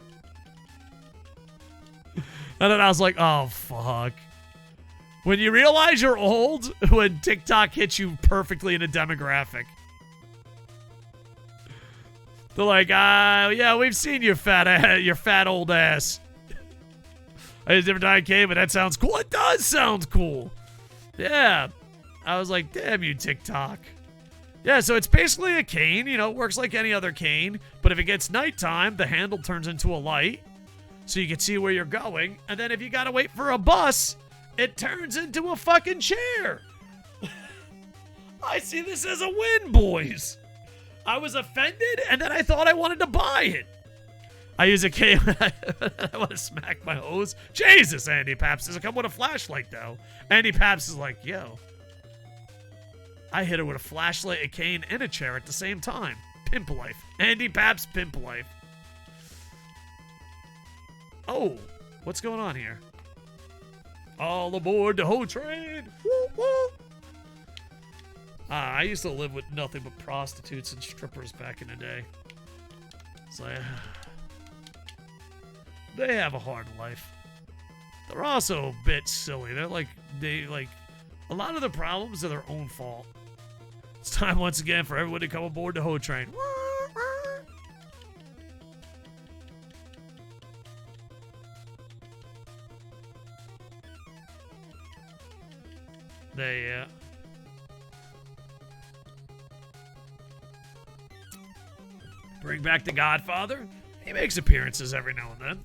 And then I was like, oh, fuck. When you realize you're old, when TikTok hits you perfectly in a demographic. They're like, yeah, we've seen your fat old ass. I just never died came, but that sounds cool. It does sound cool. Yeah. I was like, damn you, TikTok. Yeah, so it's basically a cane. You know, it works like any other cane. But if it gets nighttime, the handle turns into a light. So you can see where you're going. And then if you gotta wait for a bus, it turns into a fucking chair. I see this as a win, boys. I was offended, and then I thought I wanted to buy it. I use a cane when I want to smack my hose. Jesus, Andy Paps. Does it come with a flashlight, though? Andy Paps is like, yo. I hit her with a flashlight, a cane, and a chair at the same time. Pimp life. Andy Paps, pimp life. Oh, what's going on here? All aboard the whole train. Woo, woo. I used to live with nothing but prostitutes and strippers back in the day. It's like, they have a hard life. They're also a bit silly. They're like, a lot of the problems are their own fault. It's time once again for everyone to come aboard the Ho Train. They, bring back the Godfather? He makes appearances every now and then.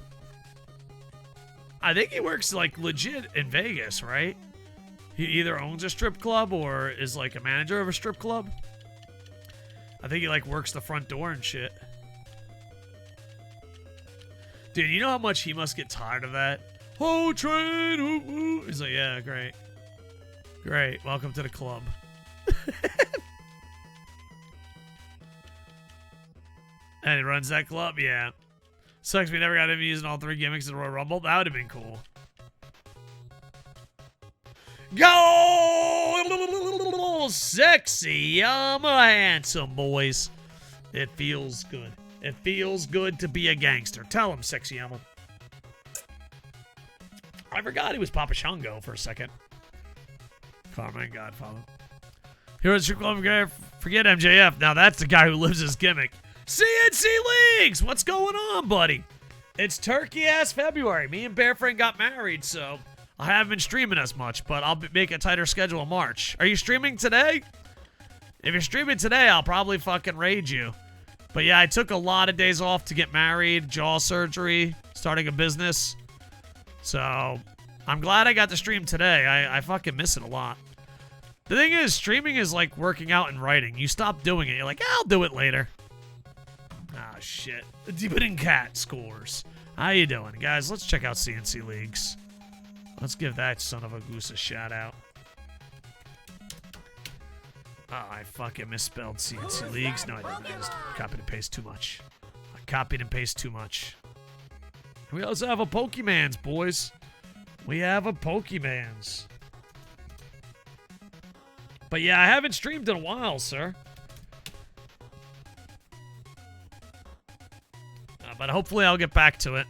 I think he works like legit in Vegas, right? He either owns a strip club or is like a manager of a strip club. I think he like works the front door and shit. Dude, you know how much he must get tired of that? Oh, train, ooh, ooh. He's like, yeah, great. Great, welcome to the club. And he runs that club, yeah. Sucks we never got him using all 3 gimmicks in the Royal Rumble. That would have been cool. Go! Sexyama handsome, boys. It feels good. It feels good to be a gangster. Tell him, Sexyama. I forgot he was Papa Shango for a second. Carmine Godfather. Heroes Strip Club, forget MJF. Now that's the guy who lives his gimmick. CNC Leagues! What's going on, buddy? It's turkey-ass February. Me and Bearfriend got married, so I haven't been streaming as much, but I'll make a tighter schedule in March. Are you streaming today? If you're streaming today, I'll probably fucking raid you. But yeah, I took a lot of days off to get married, jaw surgery, starting a business. So I'm glad I got to stream today. I fucking miss it a lot. The thing is, streaming is like working out and writing. You stop doing it. You're like, I'll do it later. Ah, shit. Deepening Cat scores. How you doing? Guys, let's check out CNC Leagues. Let's give that son of a goose a shout out. Oh, I fucking misspelled CNC Leagues. No, I didn't. I just copied and pasted too much. I copied and pasted too much. We also have a Pokemans, boys. We have a Pokemans. But yeah, I haven't streamed in a while, sir. But hopefully I'll get back to it.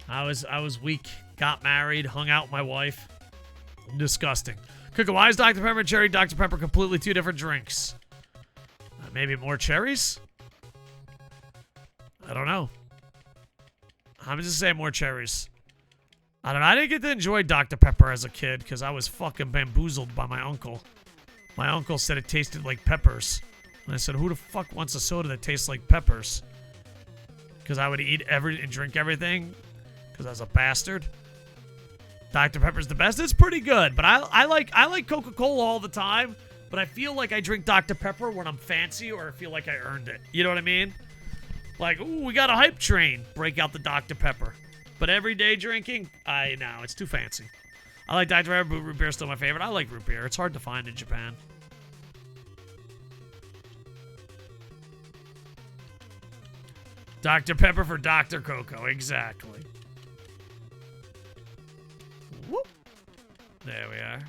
I was weak. Got married. Hung out with my wife. Disgusting. Koco, why is Dr. Pepper and Cherry Dr. Pepper completely 2 different drinks? Maybe more cherries? I don't know. I'm just saying more cherries. I don't know. I didn't get to enjoy Dr. Pepper as a kid because I was fucking bamboozled by my uncle. My uncle said it tasted like peppers. And I said, who the fuck wants a soda that tastes like peppers? Because I would eat and drink everything. Because I was a bastard. Dr. Pepper's the best. It's pretty good. But I like Coca-Cola all the time. But I feel like I drink Dr. Pepper when I'm fancy or I feel like I earned it. You know what I mean? Like, ooh, we got a hype train. Break out the Dr. Pepper. But everyday drinking, no, it's too fancy. I like Dr. Pepper, but root beer is still my favorite. I like root beer. It's hard to find in Japan. Dr. Pepper for Dr. Coco. Exactly. Whoop. There we are.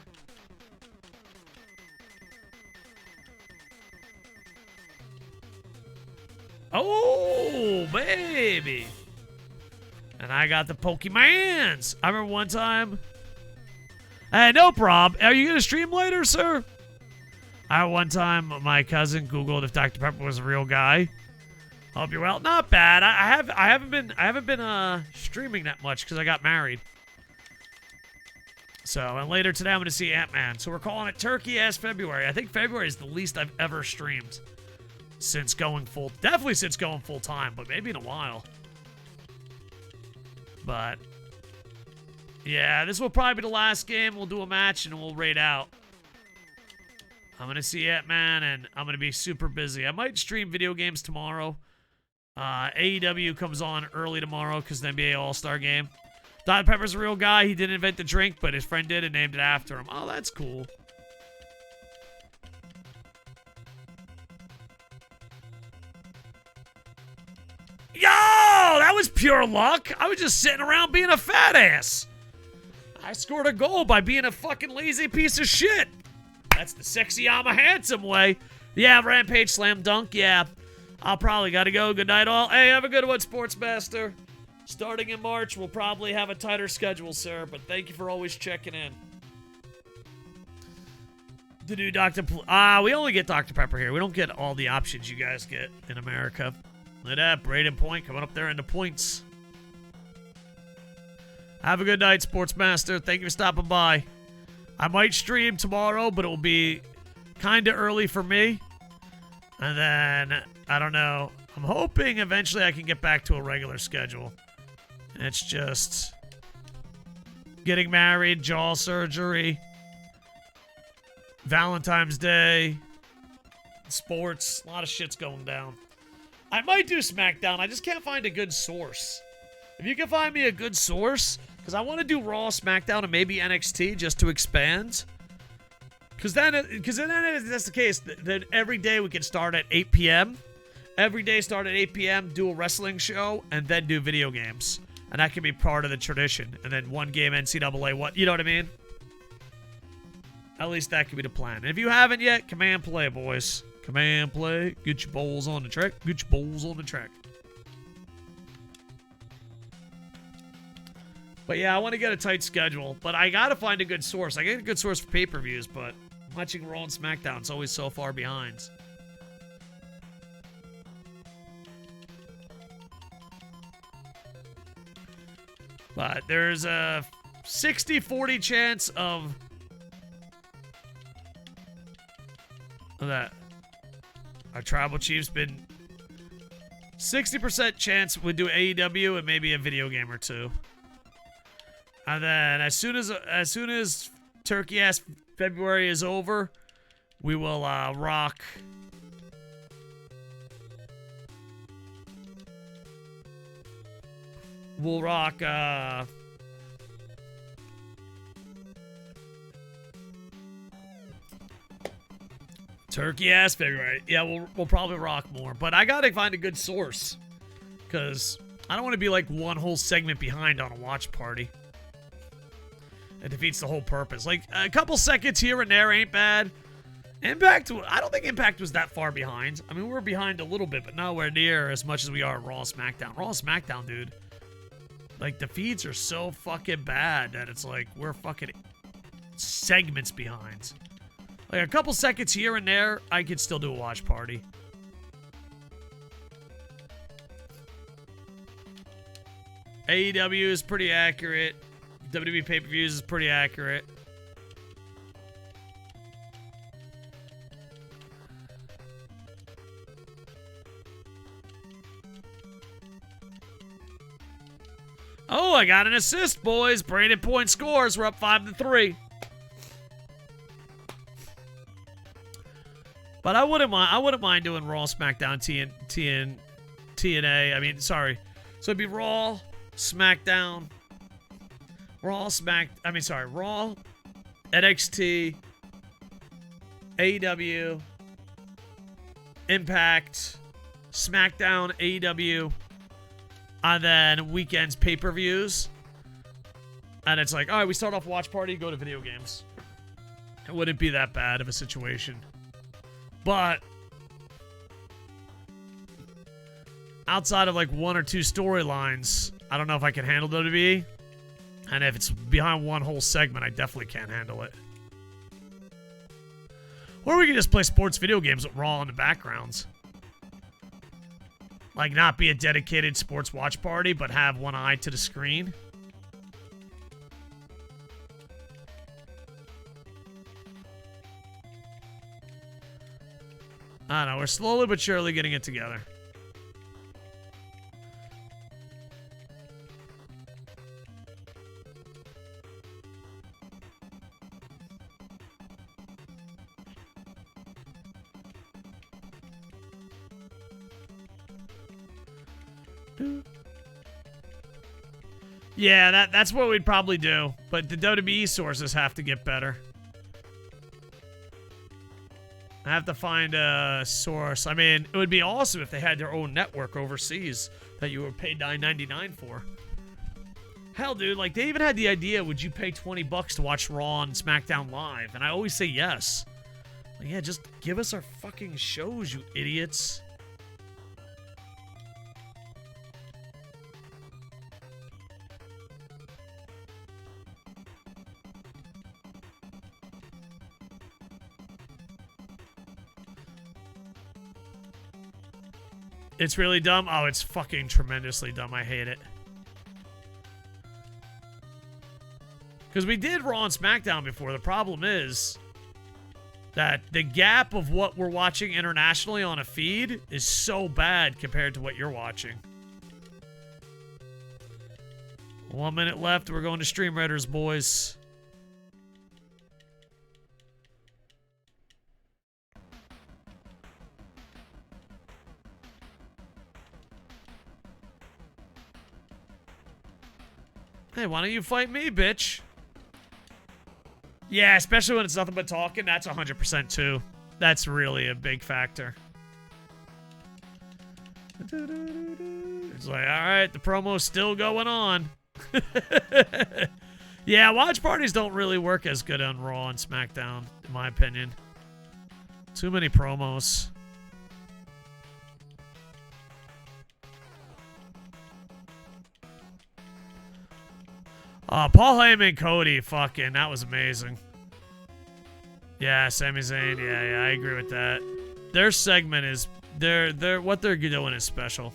Oh, baby. And I got the Pokemans. I remember one time. Hey, no problem. Are you going to stream later, sir? One time, my cousin Googled if Dr. Pepper was a real guy. Hope you're well. Not bad. I haven't been streaming that much because I got married. So, and later today I'm going to see Ant-Man. So we're calling it Turkey-ass February. I think February is the least I've ever streamed since going definitely since going full time, but maybe in a while. But yeah, this will probably be the last game. We'll do a match and we'll raid out. I'm going to see Ant-Man and I'm going to be super busy. I might stream video games tomorrow. AEW comes on early tomorrow because the NBA All-Star game. Dr. Pepper's a real guy. He didn't invent the drink, but his friend did and named it after him. Oh, that's cool. Yo, that was pure luck. I was just sitting around being a fat ass. I scored a goal by being a fucking lazy piece of shit. That's the Sexyama handsome way. Yeah, Rampage slam dunk. Yeah, I'll probably gotta go. Good night, all. Hey, have a good one, Sportsmaster. Starting in March, we'll probably have a tighter schedule, sir, but thank you for always checking in. To do we only get Dr. Pepper here. We don't get all the options you guys get in America. Look at that, Braden Point coming up there into points. Have a good night, Sportsmaster. Thank you for stopping by. I might stream tomorrow, but it will be kind of early for me. And then, I don't know. I'm hoping eventually I can get back to a regular schedule. It's just getting married, jaw surgery, Valentine's Day, sports, a lot of shit's going down. I might do SmackDown. I just can't find a good source. If you can find me a good source, because I want to do Raw, SmackDown, and maybe NXT just to expand. Because then if that's the case, then every day we can start at 8 p.m. Every day start at 8 p.m., do a wrestling show, and then do video games. And that can be part of the tradition. And then one game NCAA, what, you know what I mean? At least that could be the plan. And if you haven't yet, command play, boys. Command play. Get your balls on the track. Get your balls on the track. But yeah, I want to get a tight schedule. But I got to find a good source. I get a good source for pay-per-views, but watching Raw and SmackDown is always so far behind. But there's a 60-40 chance of that. Our tribal chief's been 60% chance we'd do AEW and maybe a video game or two. And then as soon as turkey ass February is over, we will rock turkey ass February. Yeah, we'll probably rock more. But I gotta find a good source. Because I don't want to be like one whole segment behind on a watch party. It defeats the whole purpose. Like, a couple seconds here and there ain't bad. Impact, I don't think Impact was that far behind. I mean, we were behind a little bit, but nowhere near as much as we are at Raw SmackDown. Raw SmackDown, dude. Like, the feeds are so fucking bad that it's like we're fucking segments behind. Like, a couple seconds here and there, I could still do a watch party. AEW is pretty accurate. WWE pay-per-views is pretty accurate. Oh, I got an assist, boys. Braided point scores. We're up 5-3. But I wouldn't mind doing Raw, SmackDown, TNA. I mean, sorry. So it'd be Raw, SmackDown, Raw, NXT, AEW, Impact, SmackDown, AEW, and then weekends pay-per-views. And it's like, all right, we start off watch party, go to video games. It wouldn't be that bad of a situation. But outside of like one or two storylines, I don't know if I can handle WWE. And if it's behind one whole segment, I definitely can't handle it. Or we can just play sports video games with Raw in the backgrounds. Like, not be a dedicated sports watch party, but have one eye to the screen. I don't know, we're slowly but surely getting it together. Yeah, that's what we'd probably do. But the WWE sources have to get better. I have to find a source. I mean, it would be awesome if they had their own network overseas that you would pay $9.99 for. Hell, dude, like, they even had the idea, would you pay $20 to watch Raw and SmackDown live? And I always say yes. Like, yeah, just give us our fucking shows, you idiots. It's really dumb? Oh, it's fucking tremendously dumb. I hate it. Because we did Raw and SmackDown before. The problem is, That the gap of what we're watching internationally on a feed is so bad compared to what you're watching. 1 minute left. We're going to Stream Raiders, boys. Hey, why don't you fight me, bitch? Yeah, especially when it's nothing but talking. That's 100% too. That's really a big factor. It's like, all right, the promo's still going on. Yeah, watch parties don't really work as good on Raw and SmackDown, in my opinion. Too many promos. Paul Heyman, Cody, fucking, that was amazing. Yeah, Sami Zayn, yeah, I agree with that. Their segment is, what they're doing is special.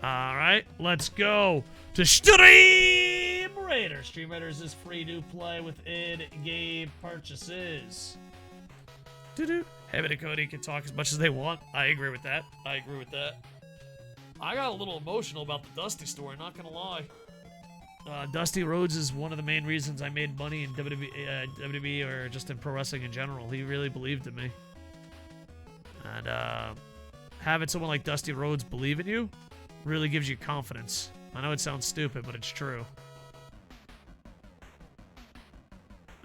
All right, let's go to Stream Raiders. Stream Raiders is free to play with in-game purchases. Heyman and Cody can talk as much as they want. I agree with that. I got a little emotional about the Dusty story, not gonna lie. Dusty Rhodes is one of the main reasons I made money in WWE or just in pro wrestling in general. He really believed in me. And having someone like Dusty Rhodes believe in you really gives you confidence. I know it sounds stupid, but it's true.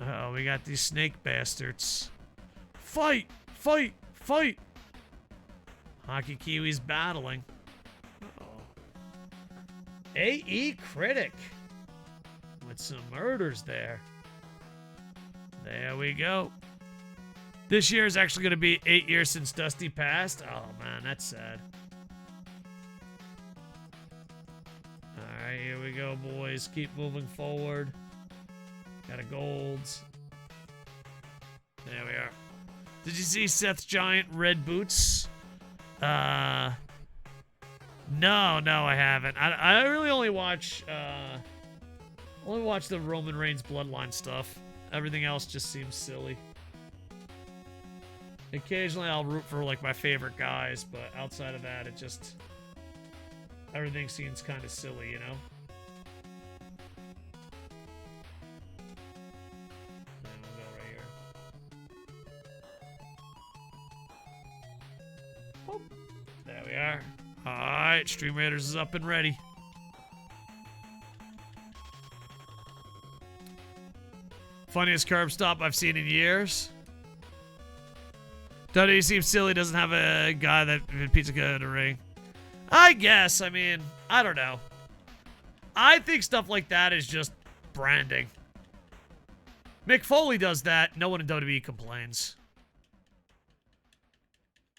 Uh-oh, we got these snake bastards. Fight! Fight! Fight! Hockey Kiwis battling. AE Critic with some murders there. There we go. This year is actually going to be 8 years since Dusty passed. Oh, man, that's sad. All right, here we go, boys. Keep moving forward. Got a golds. There we are. Did you see Seth's giant red boots? No, I haven't. I really only watch the Roman Reigns Bloodline stuff. Everything else just seems silly. Occasionally I'll root for like my favorite guys, but outside of that, it just everything seems kind of silly, you know? And we'll go right here. Oh, there we are. Alright, Stream Raiders is up and ready. Funniest curb stop I've seen in years. WWE seems silly doesn't have a guy that pizza cut in a ring. I guess, I mean, I don't know. I think stuff like that is just branding. Mick Foley does that, no one in WWE complains.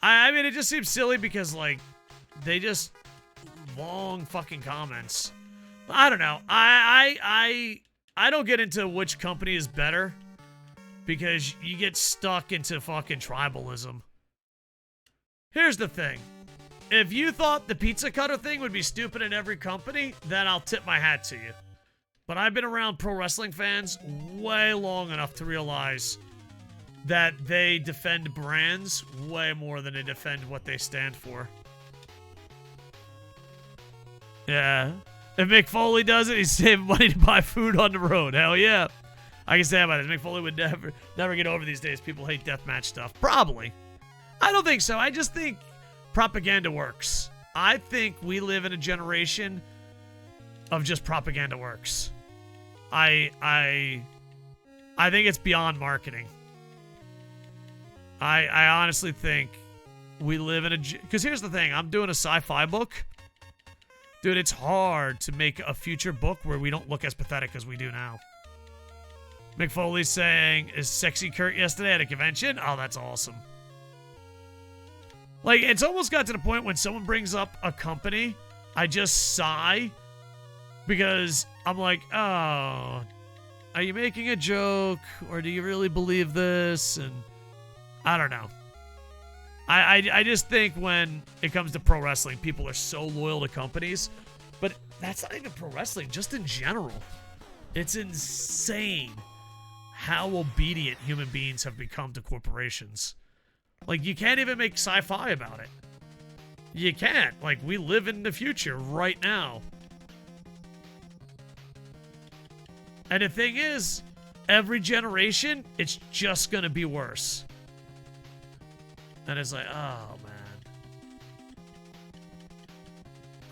I mean, it just seems silly because, like, they just long fucking comments. I don't know. I don't get into which company is better because you get stuck into fucking tribalism. Here's the thing. If you thought the pizza cutter thing would be stupid in every company, then I'll tip my hat to you. But I've been around pro wrestling fans way long enough to realize that they defend brands way more than they defend what they stand for. Yeah. If Mick Foley does it, he's saving money to buy food on the road. Hell yeah. I can say about it. Mick Foley would never get over these days. People hate deathmatch stuff. Probably. I don't think so. I just think propaganda works. I think we live in a generation of just propaganda works. I think it's beyond marketing. I honestly think we live in a... Because here's the thing. I'm doing a sci-fi book. Dude, it's hard to make a future book where we don't look as pathetic as we do now. Mick Foley's saying, is Sexy Kurt yesterday at a convention? Oh, that's awesome. Like, it's almost got to the point when someone brings up a company, I just sigh. Because I'm like, oh, are you making a joke? Or do you really believe this? And I don't know. I just think when it comes to pro wrestling, people are so loyal to companies. But that's not even pro wrestling, just in general. It's insane how obedient human beings have become to corporations. Like, you can't even make sci-fi about it. You can't. Like, we live in the future right now. And the thing is, every generation, it's just gonna be worse. And it's like, oh, man.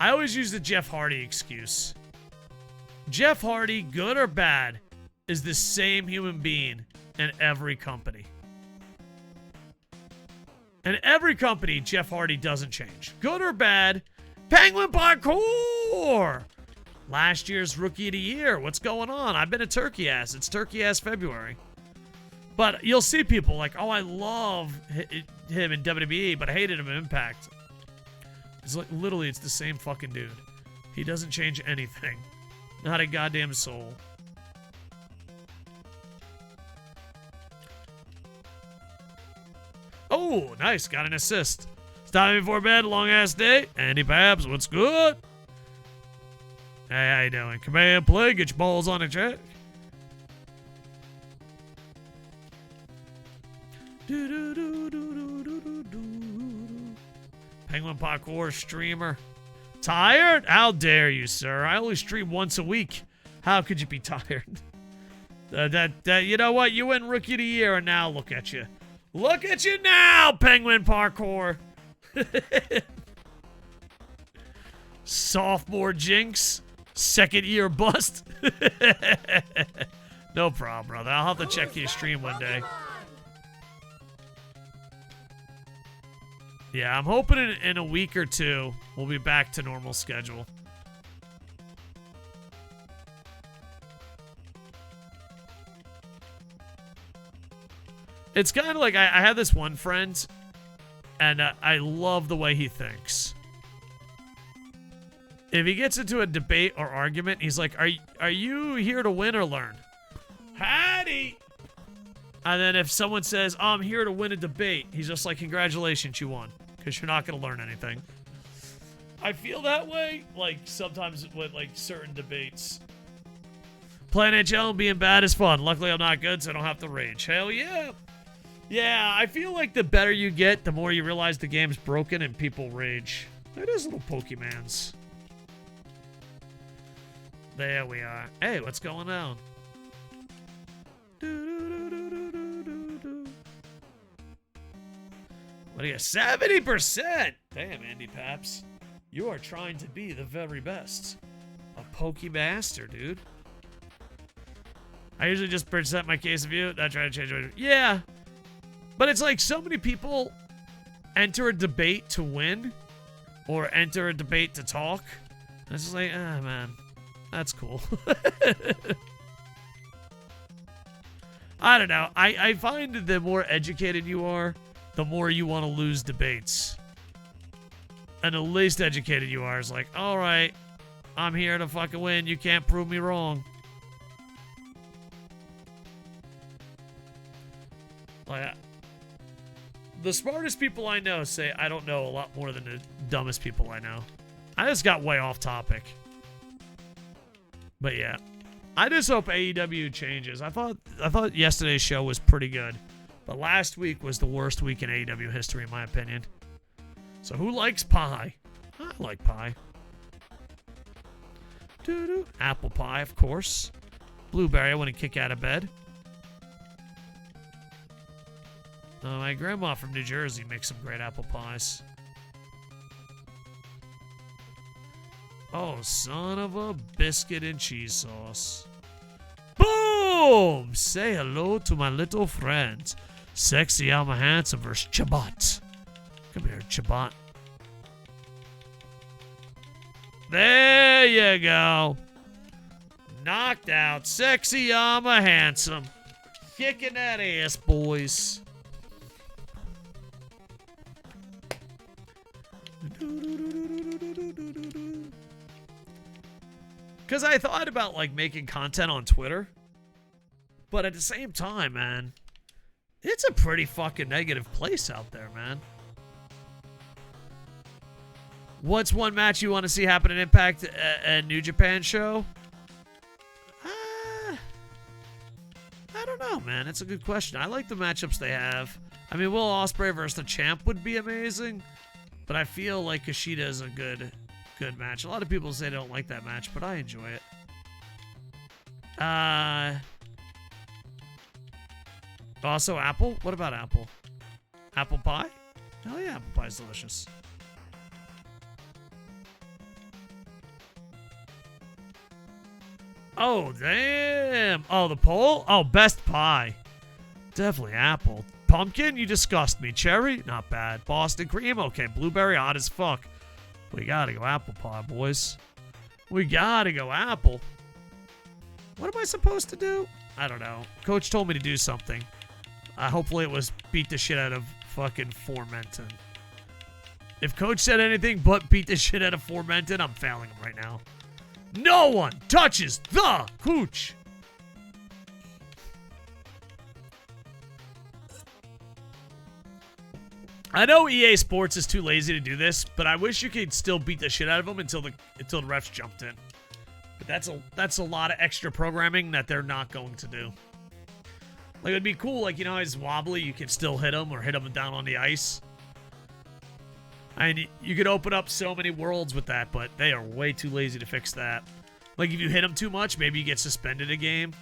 I always use the Jeff Hardy excuse. Jeff Hardy, good or bad, is the same human being in every company. In every company, Jeff Hardy doesn't change. Good or bad, Penguin Parkour! Last year's Rookie of the Year. What's going on? I've been a turkey ass. It's turkey ass February. But you'll see people like, oh, I love him in WWE, but I hated him in Impact. It's like, literally, it's the same fucking dude. He doesn't change anything. Not a goddamn soul. Oh, nice. Got an assist. Stopping before bed. Long ass day. Andy Babs, what's good? Hey, how you doing? Command play. Get your balls on the track. Penguin Parkour streamer. Tired? How dare you, sir? I only stream once a week. How could you be tired? You know what? You win Rookie of the Year, and now look at you. Look at you now, Penguin Parkour. Sophomore jinx. Second year bust. No problem, brother. I'll have to check your stream one day. Yeah, I'm hoping in a week or two, we'll be back to normal schedule. It's kind of like I have this one friend, and I love the way he thinks. If he gets into a debate or argument, he's like, are you here to win or learn? Howdy! And then if someone says, oh, I'm here to win a debate, he's just like, congratulations, you won. Because you're not going to learn anything. I feel that way, like, sometimes with, like, certain debates. Playing NHL and being bad is fun. Luckily, I'm not good, so I don't have to rage. Hell yeah! Yeah, I feel like the better you get, the more you realize the game's broken and people rage. Look at those little Pokemans. There we are. Hey, what's going on? What do you got? 70%! Damn, Andy Paps. You are trying to be the very best. A Pokemaster, dude. I usually just present my case of view, not trying to change my... Yeah. But it's like so many people enter a debate to win or enter a debate to talk. And it's just like, ah, man. That's cool. I don't know. I find that the more educated you are, the more you want to lose debates. And the least educated you are is like, all right, I'm here to fucking win. You can't prove me wrong. Like, the smartest people I know say I don't know a lot more than the dumbest people I know. I just got way off topic. But yeah, I just hope AEW changes. I thought yesterday's show was pretty good, but last week was the worst week in AEW history, in my opinion. So who likes pie? I like pie. Doo-doo. Apple pie, of course. Blueberry, I wouldn't kick out of bed. My grandma from New Jersey makes some great apple pies. Oh, son of a biscuit and cheese sauce. Boom! Say hello to my little friends. Sexyama Handsome versus Chabot. Come here, Chabot. There you go. Knocked out. Sexyama Handsome. Kicking that ass, boys. Because I thought about, like, making content on Twitter. But at the same time, man, it's a pretty fucking negative place out there, man. What's one match you want to see happen in Impact and New Japan show? man. That's a good question. I like the matchups they have. I mean, Will Ospreay versus the champ would be amazing, but I feel like Kushida is a good match. A lot of people say they don't like that match, but I enjoy it. Also, apple? What about apple? Apple pie? Hell yeah, apple pie is delicious. Oh, damn. Oh, the poll? Oh, best pie. Definitely apple. Pumpkin? You disgust me. Cherry? Not bad. Boston cream? Okay. Blueberry? Odd as fuck. We gotta go apple pie, boys. We gotta go apple. What am I supposed to do? I don't know. Coach told me to do something. Hopefully it was beat the shit out of fucking Formenton. If Coach said anything but beat the shit out of Formenton, I'm failing him right now. No one touches the cooch. I know EA Sports is too lazy to do this, but I wish you could still beat the shit out of them until the refs jumped in. But that's a lot of extra programming that they're not going to do. Like, it'd be cool, like, you know how he's wobbly, you can still hit him or hit him down on the ice. I mean, you could open up so many worlds with that, but they are way too lazy to fix that. Like, if you hit him too much, maybe you get suspended a game.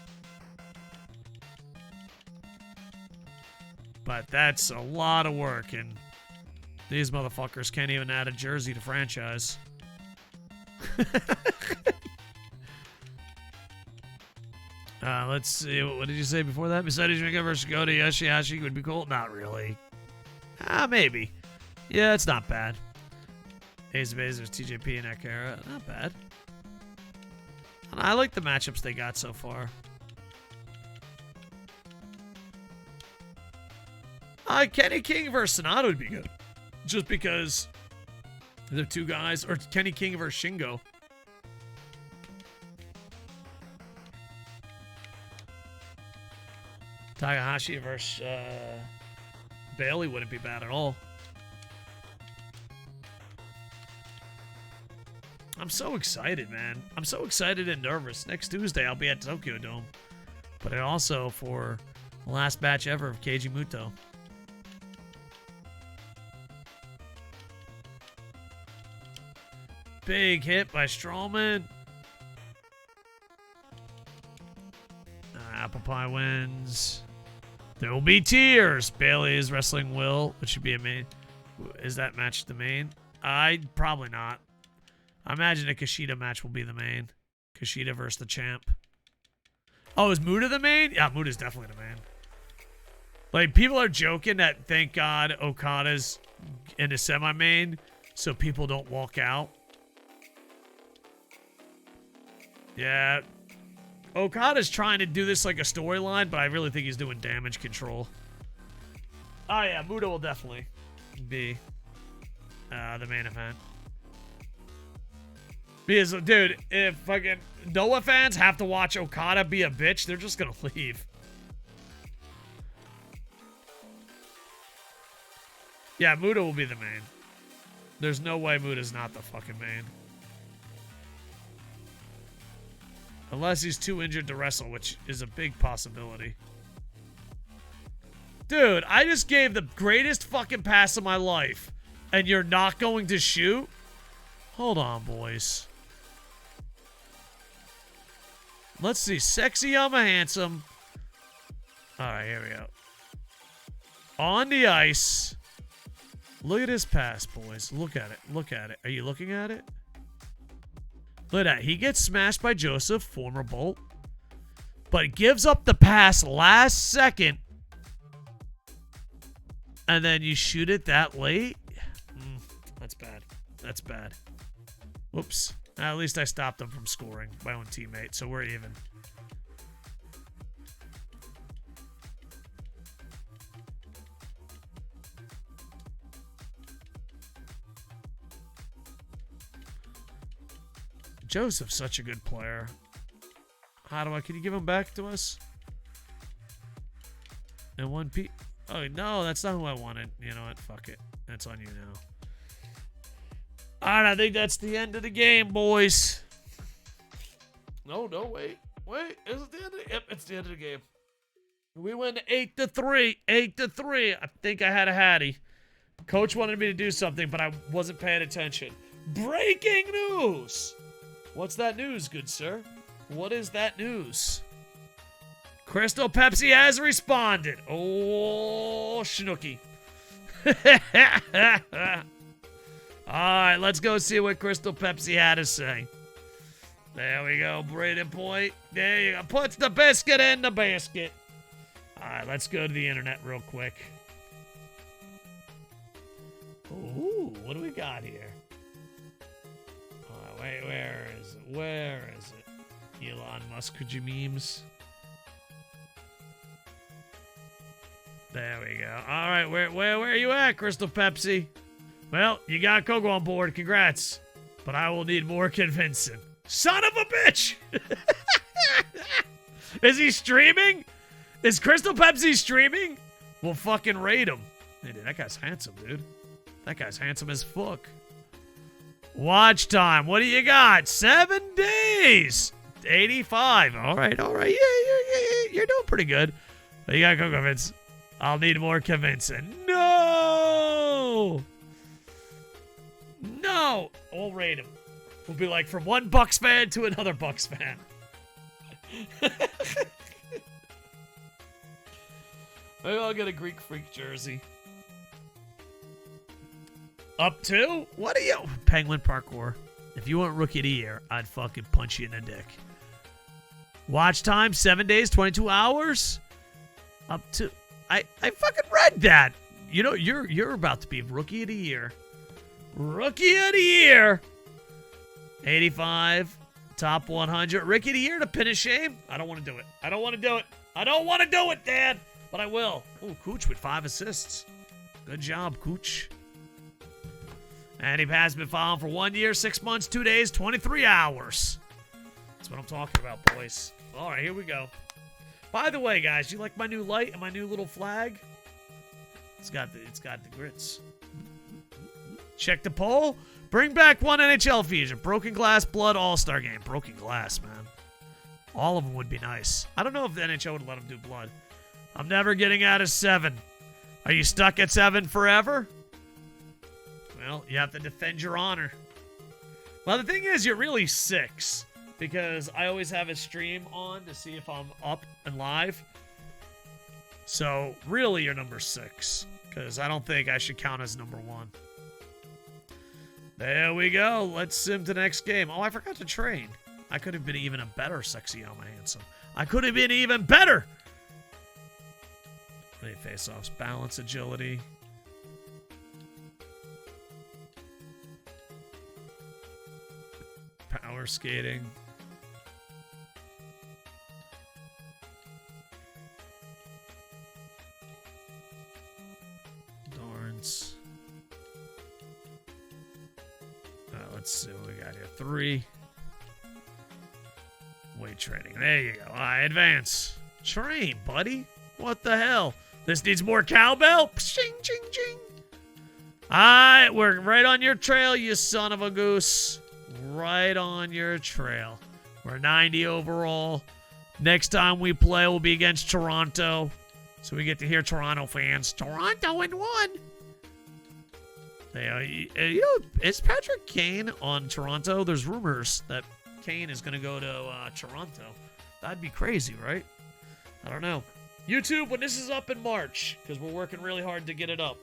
But that's a lot of work, and these motherfuckers can't even add a jersey to franchise. Let's see. What did you say before that? Besides Ringa versus Goto Yoshihashi would be cool? Not really. Maybe. Yeah, it's not bad. Ace of Base versus TJP and Akira. Not bad. I like the matchups they got so far. Kenny King versus Sonata would be good. Just because they're two guys. Or Kenny King versus Shingo. Takahashi versus Bailey wouldn't be bad at all. I'm so excited, man. I'm so excited and nervous. Next Tuesday, I'll be at Tokyo Dome. But also for the last batch ever of Keiji Muto. Big hit by Strowman. Apple Pie wins. There will be tears. Bailey is wrestling Will, which should be a main. Is that match the main? Probably not. I imagine a Kushida match will be the main. Kushida versus the champ. Oh, is Muta the main? Yeah, Muta's definitely the main. Like, people are joking that thank God Okada's in a semi-main so people don't walk out. Yeah. Okada's trying to do this like a storyline, but I really think he's doing damage control. Oh, yeah, Muta will definitely be the main event. Because, dude, if fucking Noah fans have to watch Okada be a bitch, they're just gonna leave. Yeah, Muta will be the main. There's no way Muta's not the fucking main. Unless he's too injured to wrestle, which is a big possibility. Dude, I just gave the greatest fucking pass of my life, and you're not going to shoot? Hold on, boys. Let's see. Sexyama handsome. Alright, here we go. On the ice. Look at his pass, boys. Look at it. Look at it. Are you looking at it? Look at that. He gets smashed by Joseph, former Bolt. But gives up the pass last second. And then you shoot it that late? That's bad. That's bad. Whoops. At least I stopped him from scoring. My own teammate, so we're even. Joseph's such a good player. Can you give him back to us? And 1P. Oh, no, that's not who I wanted. You know what? Fuck it. That's on you now. Alright, I think that's the end of the game, boys. No, wait. Wait, is it the end of the... Yep, it's the end of the game. We win 8-3. 8-3. I think I had a Hattie. Coach wanted me to do something, but I wasn't paying attention. Breaking news! What's that news, good sir? What is that news? Crystal Pepsi has responded. Oh, Schnooky. Alright, let's go see what Crystal Pepsi had to say. There we go, Braden Point. There you go. Puts the biscuit in the basket. Alright, let's go to the internet real quick. Ooh, what do we got here? Wait, where is it? Where is it? Elon Musk, could you memes? There we go. All right, where are you at, Crystal Pepsi? Well, you got Koco on board. Congrats. But I will need more convincing. Son of a bitch! Is he streaming? Is Crystal Pepsi streaming? We'll fucking raid him. Hey, dude, that guy's handsome, dude. That guy's handsome as fuck. Watch time. What do you got? 7 days. 85. All right. Yeah, you're doing pretty good. But you got Koco Vince. I'll need more convincing. No! No! We'll rate him. We'll be like from one Bucks fan to another Bucks fan. Maybe I'll get a Greek Freak jersey. Up to? What are you? Penguin Parkour. If you want Rookie of the Year, I'd fucking punch you in the dick. Watch time, 7 days, 22 hours. Up to... I fucking read that. You know, you're about to be Rookie of the Year. Rookie of the Year. 85. Top 100. Rookie of the Year to pin a shame. I don't want to do it. I don't want to do it. I don't want to do it, Dad. But I will. Oh, Cooch with 5 assists. Good job, Cooch. And he has been following for 1 year, 6 months, 2 days, 23 hours. That's what I'm talking about, boys. All right, here we go. By the way, guys, you like my new light and my new little flag? It's got the grits. Check the poll. Bring back one NHL fusion. Broken Glass, Blood, All-Star Game. Broken Glass, man. All of them would be nice. I don't know if the NHL would let them do Blood. I'm never getting out of 7. Are you stuck at 7 forever? Well, you have to defend your honor. Well, the thing is, you're really 6. Because I always have a stream on to see if I'm up and live. So, really, you're number 6. Because I don't think I should count as number 1. There we go. Let's sim to the next game. Oh, I forgot to train. I could have been even a better Sexyama handsome. I could have been even better. Any face-offs? Balance, agility. Power skating. Dorrance. Let's see what we got here. 3. Weight training. There you go. Advance. Train, buddy. What the hell? This needs more cowbell? Ching, ching, ching. Alright, we're right on your trail, you son of a goose. Right on your trail. We're 90 overall. Next time we play will be against Toronto. So we get to hear Toronto fans. Toronto in 1. You know, is Patrick Kane on Toronto? There's rumors that Kane is going to go to Toronto. That'd be crazy, right? I don't know. YouTube, when this is up in March, because we're working really hard to get it up.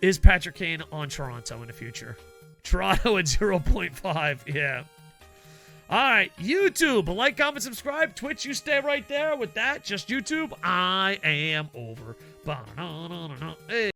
Is Patrick Kane on Toronto in the future? Toronto at 0.5, yeah. All right, YouTube, like, comment, subscribe. Twitch, you stay right there. With that, just YouTube, I am over. Hey.